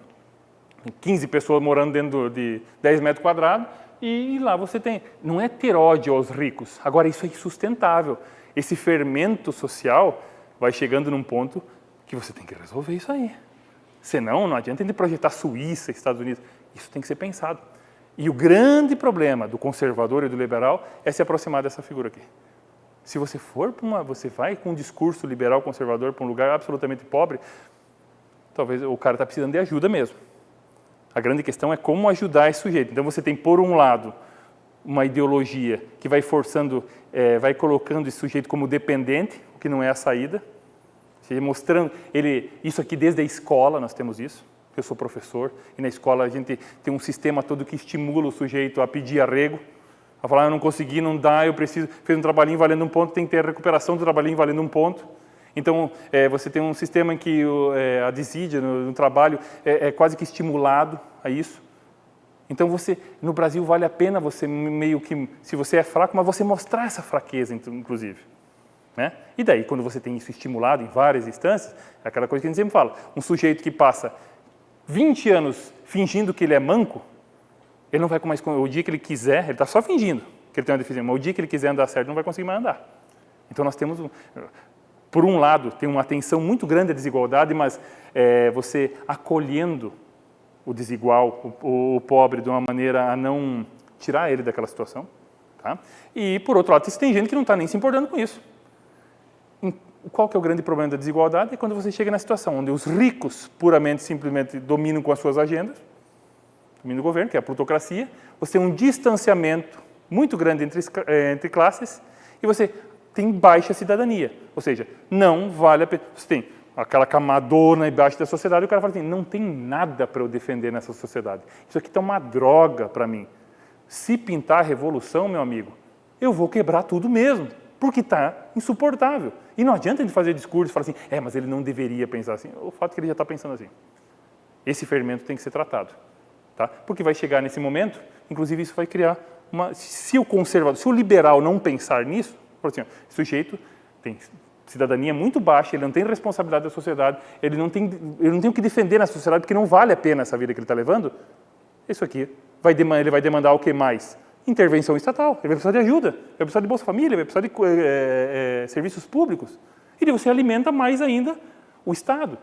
Tem 15 pessoas morando dentro de 10 metros quadrados e lá você tem... Não é ter ódio aos ricos, agora isso é insustentável. Esse fermento social vai chegando num ponto que você tem que resolver isso aí. Senão, não adianta a gente projetar Suíça, Estados Unidos. Isso tem que ser pensado. E o grande problema do conservador e do liberal é se aproximar dessa figura aqui. Se você for para você vai com um discurso liberal conservador para um lugar absolutamente pobre, talvez o cara está precisando de ajuda mesmo. A grande questão é como ajudar esse sujeito. Então você tem, por um lado, uma ideologia que vai forçando, vai colocando esse sujeito como dependente, o que não é a saída. Mostrando, isso aqui desde a escola nós temos isso. Eu sou professor e na escola a gente tem um sistema todo que estimula o sujeito a pedir arrego, a falar, eu não consegui, não dá, eu preciso, fez um trabalhinho valendo um ponto, tem que ter a recuperação do trabalhinho valendo um ponto. Então, você tem um sistema em que a desídia no trabalho é quase que estimulado a isso. Então, no Brasil vale a pena você meio que, se você é fraco, mas você mostrar essa fraqueza, inclusive. Né? E daí, quando você tem isso estimulado em várias instâncias, é aquela coisa que a gente sempre fala, um sujeito que passa 20 anos fingindo que ele é manco, ele não vai mais, o dia que ele quiser, ele está só fingindo que ele tem uma deficiência, mas o dia que ele quiser andar certo, não vai conseguir mais andar. Então nós temos, por um lado, tem uma atenção muito grande à desigualdade, mas você acolhendo o desigual, o pobre, de uma maneira a não tirar ele daquela situação. Tá? E, por outro lado, tem gente que não está nem se importando com isso. Qual que é o grande problema da desigualdade? É quando você chega na situação onde os ricos, puramente, simplesmente, dominam com as suas agendas, dominam o governo, que é a plutocracia, você tem um distanciamento muito grande entre classes e você tem baixa cidadania. Ou seja, não vale a pena. Você tem aquela camadona embaixo da sociedade e o cara fala assim, não tem nada para eu defender nessa sociedade. Isso aqui está uma droga para mim. Se pintar a revolução, meu amigo, eu vou quebrar tudo mesmo. Porque está insuportável. E não adianta ele fazer discurso e falar assim, mas ele não deveria pensar assim. O fato é que ele já está pensando assim. Esse fermento tem que ser tratado. Tá? Porque vai chegar nesse momento, inclusive isso vai criar uma... Se o liberal não pensar nisso, por assim, o sujeito tem cidadania muito baixa, ele não tem responsabilidade da sociedade, ele não tem o que defender na sociedade, porque não vale a pena essa vida que ele está levando, isso aqui, ele vai demandar o que mais? Intervenção estatal, ele vai precisar de ajuda, vai precisar de Bolsa Família, vai precisar de serviços públicos. E você alimenta mais ainda o Estado.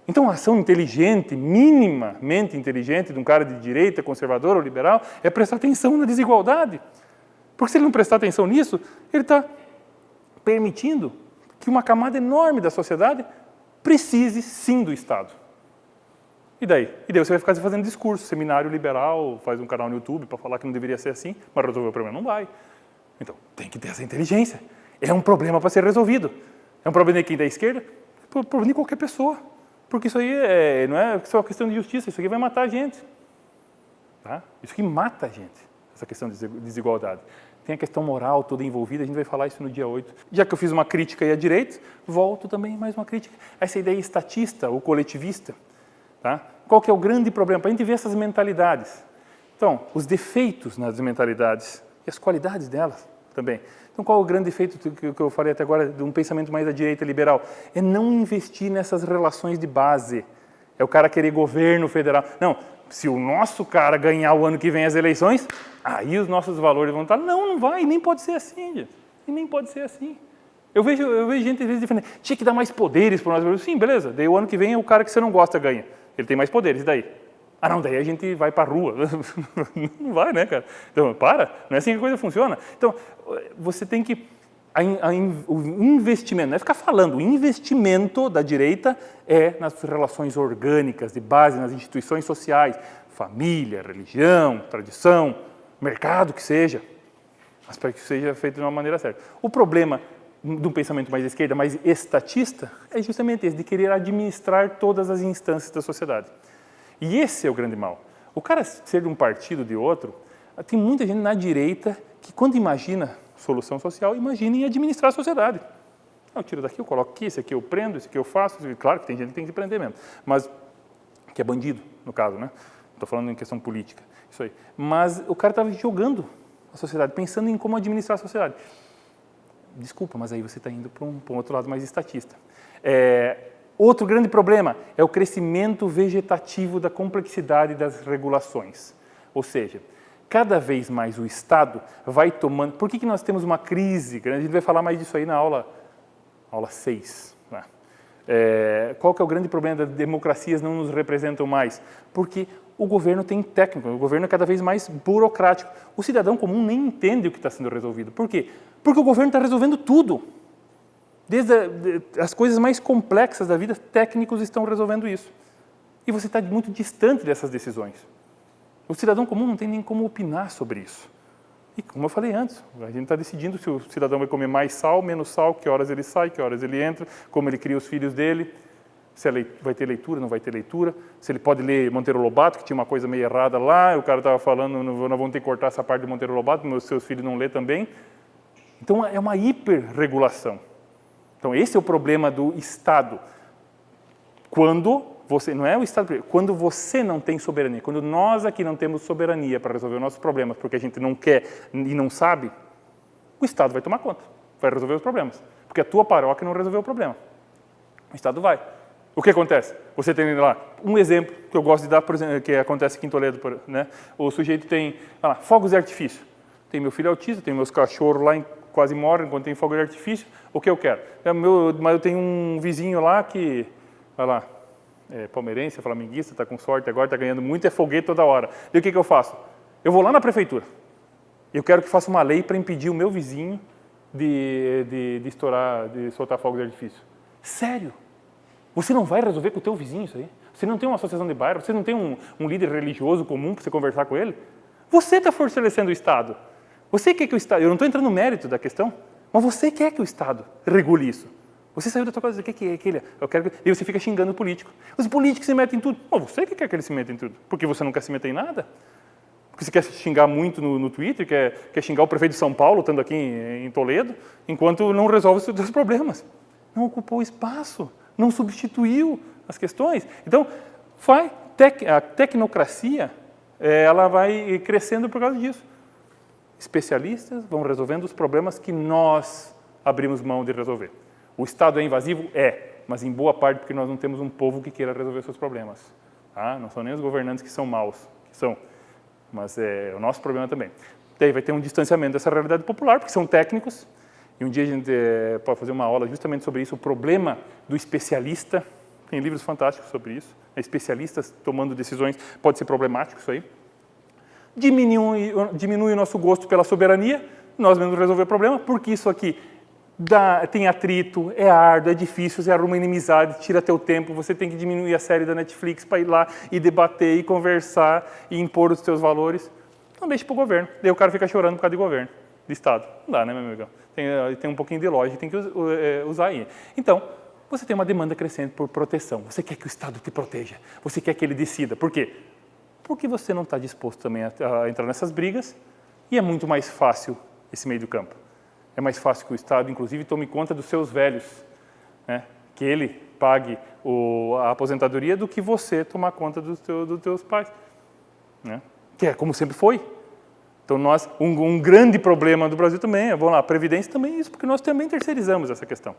Então, a ação inteligente, minimamente inteligente, de um cara de direita, conservador ou liberal, é prestar atenção na desigualdade. Porque se ele não prestar atenção nisso, ele está permitindo que uma camada enorme da sociedade precise, sim, do Estado. E daí? E daí você vai ficar fazendo discurso, seminário liberal, faz um canal no YouTube para falar que não deveria ser assim, mas resolver o problema não vai. Então, tem que ter essa inteligência. É um problema para ser resolvido. É um problema de quem da esquerda? É um problema de qualquer pessoa. Porque isso aí não é só uma questão de justiça, isso aqui vai matar a gente. Tá? Isso aqui mata a gente, essa questão de desigualdade. Tem a questão moral toda envolvida, a gente vai falar isso no dia 8. Já que eu fiz uma crítica aí à direita, volto também mais uma crítica a essa ideia estatista ou coletivista. Tá? Qual que é o grande problema? Para a gente ver essas mentalidades. Então, os defeitos nas mentalidades e as qualidades delas também. Então, qual é o grande defeito que eu falei até agora de um pensamento mais da direita liberal? É não investir nessas relações de base. É o cara querer governo federal. Não, se o nosso cara ganhar o ano que vem as eleições, aí os nossos valores vão estar... Não vai, nem pode ser assim, gente. E nem pode ser assim. Eu vejo gente, às vezes, defendendo, tinha que dar mais poderes para nós. Sim, beleza, daí o ano que vem é o cara que você não gosta ganha. Ele tem mais poderes, e daí? Ah, não, daí a gente vai para a rua. Não vai, né, cara? Então, não é assim que a coisa funciona. Então, você tem que... O investimento, não é ficar falando, o investimento da direita é nas relações orgânicas, de base, nas instituições sociais, família, religião, tradição, mercado, que seja, mas para que seja feito de uma maneira certa. O problema de um pensamento mais de esquerda, mais estatista, é justamente esse, de querer administrar todas as instâncias da sociedade. E esse é o grande mal. O cara ser de um partido ou de outro, tem muita gente na direita que, quando imagina solução social, imagina em administrar a sociedade. Eu tiro daqui, eu coloco aqui, esse aqui eu prendo, esse aqui eu faço. Claro que tem gente que tem que prender mesmo, mas que é bandido, no caso, né? Estou falando em questão política, isso aí. Mas o cara estava jogando a sociedade, pensando em como administrar a sociedade. Desculpa, mas aí você está indo para um outro lado mais estatista. Outro grande problema é o crescimento vegetativo da complexidade das regulações. Ou seja, cada vez mais o Estado vai tomando... Por que nós temos uma crise? A gente vai falar mais disso aí na aula 6. Né? Qual que é o grande problema das democracias não nos representam mais? Porque o governo tem técnico, o governo é cada vez mais burocrático. O cidadão comum nem entende o que está sendo resolvido. Por quê? Porque o governo está resolvendo tudo. Desde as coisas mais complexas da vida, técnicos estão resolvendo isso. E você está muito distante dessas decisões. O cidadão comum não tem nem como opinar sobre isso. E como eu falei antes, a gente está decidindo se o cidadão vai comer mais sal, menos sal, que horas ele sai, que horas ele entra, como ele cria os filhos dele, se vai ter leitura, não vai ter leitura, se ele pode ler Monteiro Lobato, que tinha uma coisa meio errada lá, o cara estava falando, nós vamos ter que cortar essa parte de Monteiro Lobato, seus filhos não lê também. Então é uma hiperregulação. Então esse é o problema do Estado. Quando você, não é o Estado, quando você não tem soberania, quando nós aqui não temos soberania para resolver os nossos problemas, porque a gente não quer e não sabe, o Estado vai tomar conta, vai resolver os problemas. Porque a tua paróquia não resolveu o problema. O Estado vai. O que acontece? Você tem lá um exemplo que eu gosto de dar, por exemplo, que acontece aqui em Toledo, né? O sujeito tem fogos de artifício. Tem meu filho autista, tem meus cachorros lá, quase morrem quando tem fogo de artifício. O que eu quero? Mas eu tenho um vizinho lá que, olha lá, palmeirense, flamenguista, está com sorte agora, está ganhando muito, é foguete toda hora. E o que eu faço? Eu vou lá na prefeitura. Eu quero que faça uma lei para impedir o meu vizinho de soltar fogo de artifício. Sério? Você não vai resolver com o teu vizinho isso aí? Você não tem uma associação de bairro? Você não tem um líder religioso comum para você conversar com ele? Você está fortalecendo o Estado. Você quer que o Estado... Eu não estou entrando no mérito da questão, mas você quer que o Estado regule isso. Você saiu da tua casa e diz, o que é aquele? E você fica xingando o político. Os políticos se metem em tudo. Você que quer que eles se metam em tudo? Porque você não quer se meter em nada? Porque você quer xingar muito no Twitter, quer xingar o prefeito de São Paulo, estando aqui em Toledo, enquanto não resolve os seus problemas. Não ocupou espaço, não substituiu as questões. Então, a tecnocracia, ela vai crescendo por causa disso. Especialistas vão resolvendo os problemas que nós abrimos mão de resolver. O Estado é invasivo? Mas em boa parte porque nós não temos um povo que queira resolver seus problemas. Tá? Não são nem os governantes que são maus, mas é o nosso problema também. Daí vai ter um distanciamento dessa realidade popular, porque são técnicos, e um dia a gente pode fazer uma aula justamente sobre isso, o problema do especialista, tem livros fantásticos sobre isso, especialistas tomando decisões, pode ser problemático isso aí. Diminui o nosso gosto pela soberania, nós mesmos resolver o problema, porque isso aqui tem atrito, é árduo, é difícil, você arruma inimizade, tira teu tempo, você tem que diminuir a série da Netflix para ir lá e debater, e conversar, e impor os seus valores. Então deixa para o governo. Daí o cara fica chorando por causa de governo, de Estado. Não dá, né, meu amigão? Tem um pouquinho de lógica, tem que usar aí. Então, você tem uma demanda crescente por proteção. Você quer que o Estado te proteja. Você quer que ele decida. Por quê? Porque você não está disposto também a entrar nessas brigas e é muito mais fácil esse meio do campo. É mais fácil que o Estado, inclusive, tome conta dos seus velhos, né? Que ele pague a aposentadoria do que você tomar conta dos teus pais. Né? Que é como sempre foi. Então, um grande problema do Brasil também, a Previdência também é isso, porque nós também terceirizamos essa questão.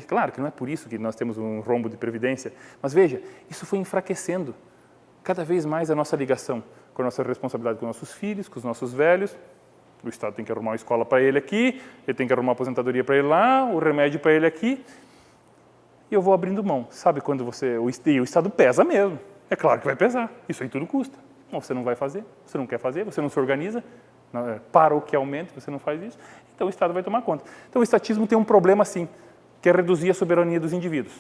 Claro que não é por isso que nós temos um rombo de Previdência, mas veja, isso foi enfraquecendo cada vez mais a nossa ligação com a nossa responsabilidade com os nossos filhos, com os nossos velhos. O Estado tem que arrumar uma escola para ele aqui, ele tem que arrumar uma aposentadoria para ele lá, o remédio para ele aqui. E eu vou abrindo mão. Sabe quando o Estado pesa mesmo. É claro que vai pesar. Isso aí tudo custa. Não, você não vai fazer, você não quer fazer, você não se organiza, paroquialmente você não faz isso. Então o Estado vai tomar conta. Então o estatismo tem um problema assim, que é reduzir a soberania dos indivíduos.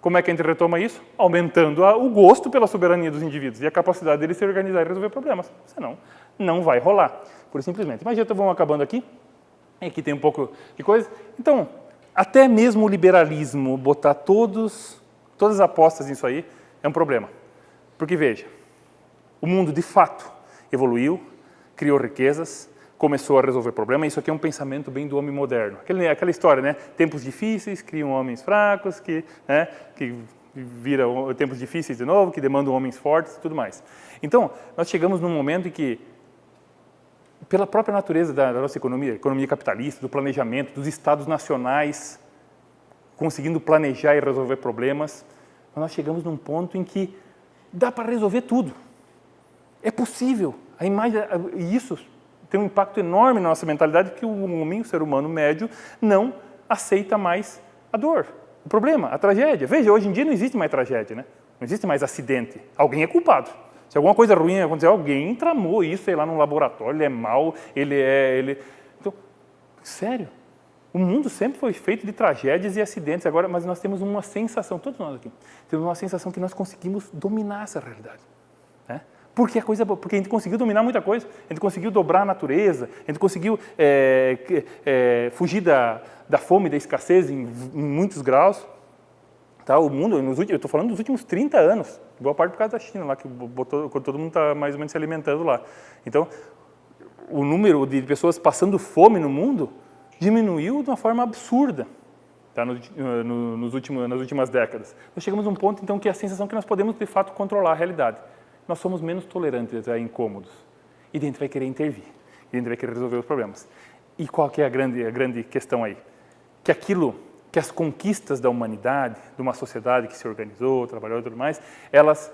Como é que a gente retoma isso? Aumentando o gosto pela soberania dos indivíduos e a capacidade deles se organizar e resolver problemas. Senão, não vai rolar, pura e simplesmente. Mas já vamos acabando aqui. Aqui tem um pouco de coisa. Então, até mesmo o liberalismo, botar todas as apostas nisso aí, é um problema. Porque, veja, o mundo, de fato, evoluiu, criou riquezas, começou a resolver problemas. Isso aqui é um pensamento bem do homem moderno. Aquela história, né? Tempos difíceis criam homens fracos, que viram tempos difíceis de novo, que demandam homens fortes e tudo mais. Então, nós chegamos num momento em que pela própria natureza da nossa economia capitalista, do planejamento, dos estados nacionais, conseguindo planejar e resolver problemas, nós chegamos num ponto em que dá para resolver tudo. É possível. E isso tem um impacto enorme na nossa mentalidade, que o homem, o ser humano médio, não aceita mais a dor, o problema, a tragédia. Veja, hoje em dia não existe mais tragédia, né? Não existe mais acidente. Alguém é culpado. Se alguma coisa ruim acontecer, alguém tramou isso, sei lá, num laboratório, ele é mau, Então, sério, o mundo sempre foi feito de tragédias e acidentes, agora, mas nós temos uma sensação, todos nós aqui, temos uma sensação que nós conseguimos dominar essa realidade. Né? Porque a gente conseguiu dominar muita coisa, a gente conseguiu dobrar a natureza, a gente conseguiu fugir da fome e da escassez em muitos graus. Tá, o mundo, eu estou falando dos últimos 30 anos, boa parte por causa da China, lá, que todo mundo está mais ou menos se alimentando lá. Então, o número de pessoas passando fome no mundo diminuiu de uma forma absurda, tá, nas últimas décadas. Nós chegamos a um ponto, então, que a sensação que nós podemos, de fato, controlar a realidade. Nós somos menos tolerantes a incômodos. E a gente vai querer intervir, e a gente vai querer resolver os problemas. E qual que é a grande questão aí? Que as conquistas da humanidade, de uma sociedade que se organizou, trabalhou e tudo mais, elas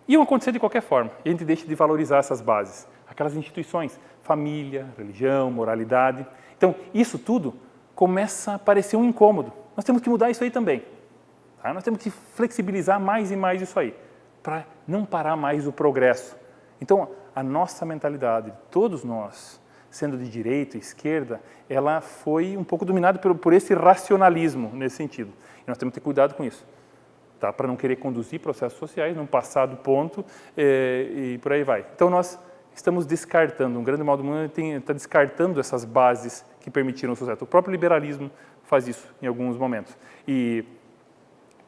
iam acontecer de qualquer forma. E a gente deixa de valorizar essas bases, aquelas instituições, família, religião, moralidade. Então, isso tudo começa a parecer um incômodo. Nós temos que mudar isso aí também. Tá? Nós temos que flexibilizar mais e mais isso aí, para não parar mais o progresso. Então, a nossa mentalidade, todos nós, sendo de direita e esquerda, ela foi um pouco dominada por esse racionalismo nesse sentido. E nós temos que ter cuidado com isso, tá? Para não querer conduzir processos sociais num passado ponto e por aí vai. Então nós estamos descartando, um grande mal do mundo está descartando essas bases que permitiram o sucesso. O próprio liberalismo faz isso em alguns momentos. E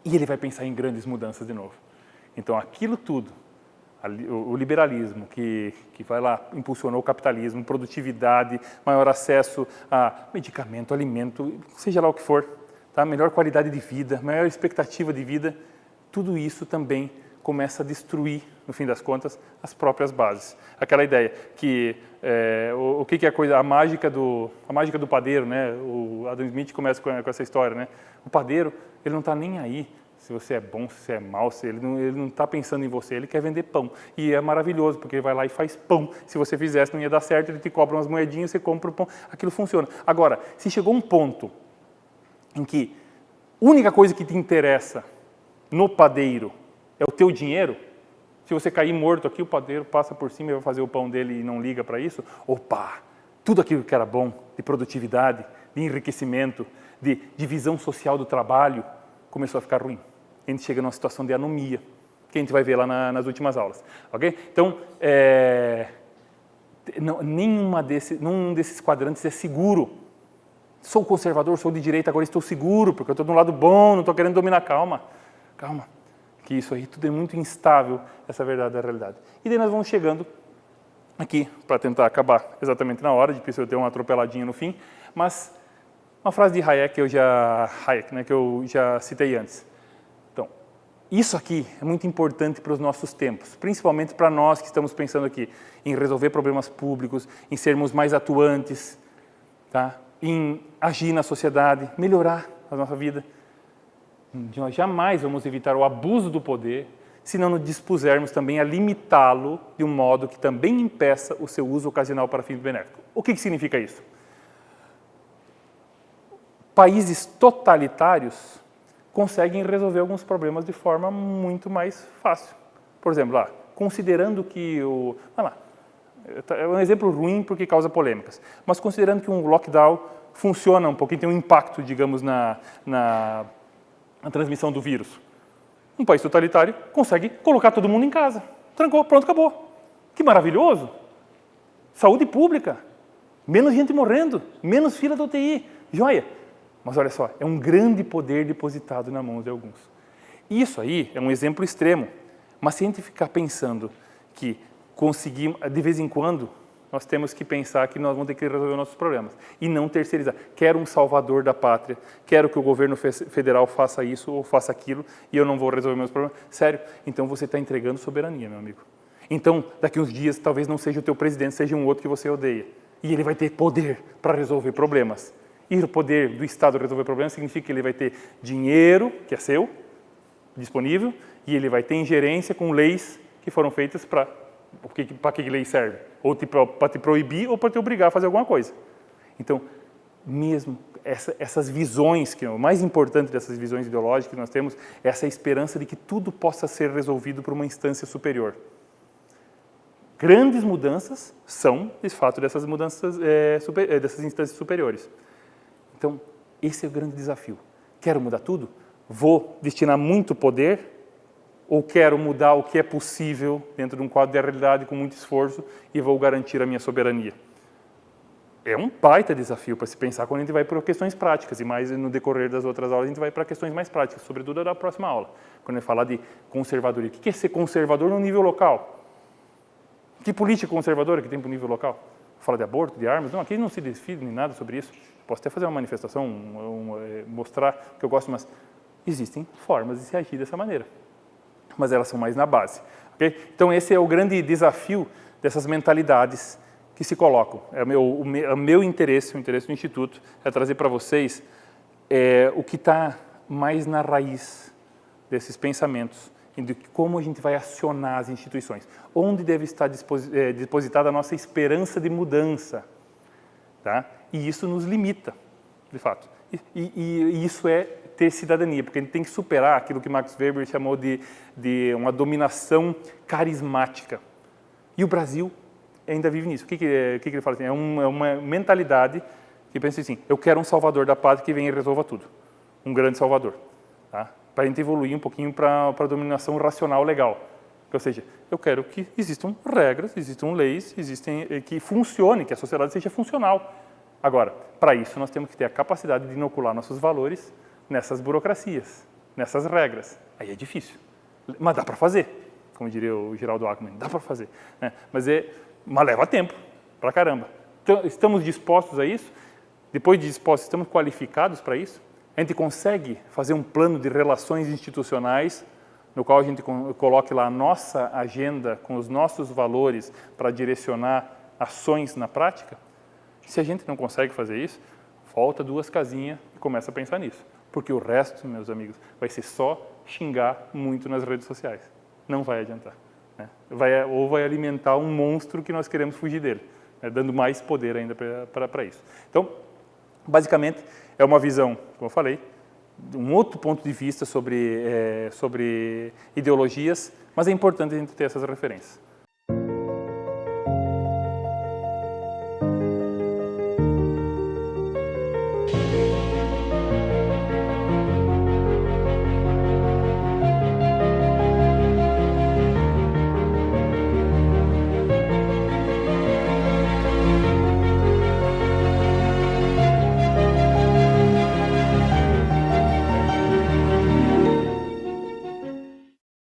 ele vai pensar em grandes mudanças de novo. Então aquilo tudo, o liberalismo que vai lá, impulsionou o capitalismo, produtividade, maior acesso a medicamento, alimento, seja lá o que for, tá? Melhor qualidade de vida, maior expectativa de vida, tudo isso também começa a destruir, no fim das contas, as próprias bases. Aquela ideia que o que é a mágica do padeiro, né? O Adam Smith começa com essa história, né? O padeiro, ele não está nem aí se você é bom, se você é mau, ele não está pensando em você, ele quer vender pão. E é maravilhoso, porque ele vai lá e faz pão. Se você fizesse, não ia dar certo, ele te cobra umas moedinhas, você compra o pão, aquilo funciona. Agora, se chegou um ponto em que a única coisa que te interessa no padeiro é o teu dinheiro, se você cair morto aqui, o padeiro passa por cima e vai fazer o pão dele e não liga para isso, opa, tudo aquilo que era bom, de produtividade, de enriquecimento, de divisão social do trabalho, começou a ficar ruim. A gente chega numa situação de anomia, que a gente vai ver lá nas últimas aulas. Okay? Então, nenhum desses quadrantes é seguro. Sou conservador, sou de direita, agora estou seguro, porque eu estou do lado bom, não estou querendo dominar. Calma, que isso aí tudo é muito instável, essa verdade da realidade. E daí nós vamos chegando aqui, para tentar acabar exatamente na hora, de eu ter uma atropeladinha no fim, mas uma frase de Hayek, né, que eu já citei antes. Então, isso aqui é muito importante para os nossos tempos, principalmente para nós que estamos pensando aqui em resolver problemas públicos, em sermos mais atuantes, tá? Em agir na sociedade, melhorar a nossa vida. Nós jamais vamos evitar o abuso do poder se não nos dispusermos também a limitá-lo de um modo que também impeça o seu uso ocasional para fins benéficos. O que significa isso? Países totalitários conseguem resolver alguns problemas de forma muito mais fácil. Por exemplo, considerando que é um exemplo ruim porque causa polêmicas, mas considerando que um lockdown funciona um pouquinho, tem um impacto, digamos, na transmissão do vírus. Um país totalitário consegue colocar todo mundo em casa. Trancou, pronto, acabou. Que maravilhoso! Saúde pública, menos gente morrendo, menos fila da UTI. Joia! Mas olha só, é um grande poder depositado na mão de alguns. Isso aí é um exemplo extremo, mas se a gente ficar pensando que conseguimos, de vez em quando, nós temos que pensar que nós vamos ter que resolver nossos problemas e não terceirizar. Quero um salvador da pátria, quero que o governo federal faça isso ou faça aquilo e eu não vou resolver meus problemas. Sério, então você está entregando soberania, meu amigo. Então, daqui uns dias, talvez não seja o teu presidente, seja um outro que você odeia. E ele vai ter poder para resolver problemas. E o poder do Estado resolver problemas significa que ele vai ter dinheiro, que é seu, disponível, e ele vai ter ingerência com leis que foram feitas para que lei serve? Ou para te proibir ou para te obrigar a fazer alguma coisa. Então, mesmo essas visões, que é o mais importante dessas visões ideológicas que nós temos, é essa esperança de que tudo possa ser resolvido por uma instância superior. Grandes mudanças são, de fato, dessas mudanças, dessas instâncias superiores. Então, esse é o grande desafio. Quero mudar tudo? Vou destinar muito poder ou quero mudar o que é possível dentro de um quadro de realidade com muito esforço e vou garantir a minha soberania? É um baita desafio para se pensar quando a gente vai para questões práticas e mais no decorrer das outras aulas a gente vai para questões mais práticas, sobretudo da próxima aula. Quando a gente falar de conservadoria. O que é ser conservador no nível local? Que política conservadora que tem para o nível local? Fala de aborto, de armas? Não, aqui não se define nada sobre isso. Posso até fazer uma manifestação, mostrar que eu gosto, mas existem formas de se agir dessa maneira. Mas elas são mais na base. Okay? Então esse é o grande desafio dessas mentalidades que se colocam. O meu interesse, o interesse do Instituto, é trazer para vocês o que está mais na raiz desses pensamentos, de como a gente vai acionar as instituições, onde deve estar depositada a nossa esperança de mudança. Tá? E isso nos limita, de fato. E isso é ter cidadania, porque a gente tem que superar aquilo que Max Weber chamou de uma dominação carismática. E o Brasil ainda vive nisso. O que ele fala assim? É uma mentalidade que pensa assim, eu quero um salvador da pátria que venha e resolva tudo. Um grande salvador. Tá? Para a gente evoluir um pouquinho para a dominação racional legal. Ou seja, eu quero que existam regras, existam leis, que funcione, que a sociedade seja funcional. Agora, para isso nós temos que ter a capacidade de inocular nossos valores nessas burocracias, nessas regras. Aí é difícil, mas dá para fazer, como diria o Geraldo Alckmin, dá para fazer. Né? Mas leva tempo, pra caramba. Então, estamos dispostos a isso? Depois de dispostos, estamos qualificados para isso? A gente consegue fazer um plano de relações institucionais no qual a gente coloque lá a nossa agenda com os nossos valores para direcionar ações na prática? Se a gente não consegue fazer isso, volta 2 casinhas e começa a pensar nisso. Porque o resto, meus amigos, vai ser só xingar muito nas redes sociais. Não vai adiantar. Né? Ou vai alimentar um monstro que nós queremos fugir dele, né? Dando mais poder ainda para isso. Então, basicamente, é uma visão, como eu falei, um outro ponto de vista sobre ideologias, mas é importante a gente ter essas referências.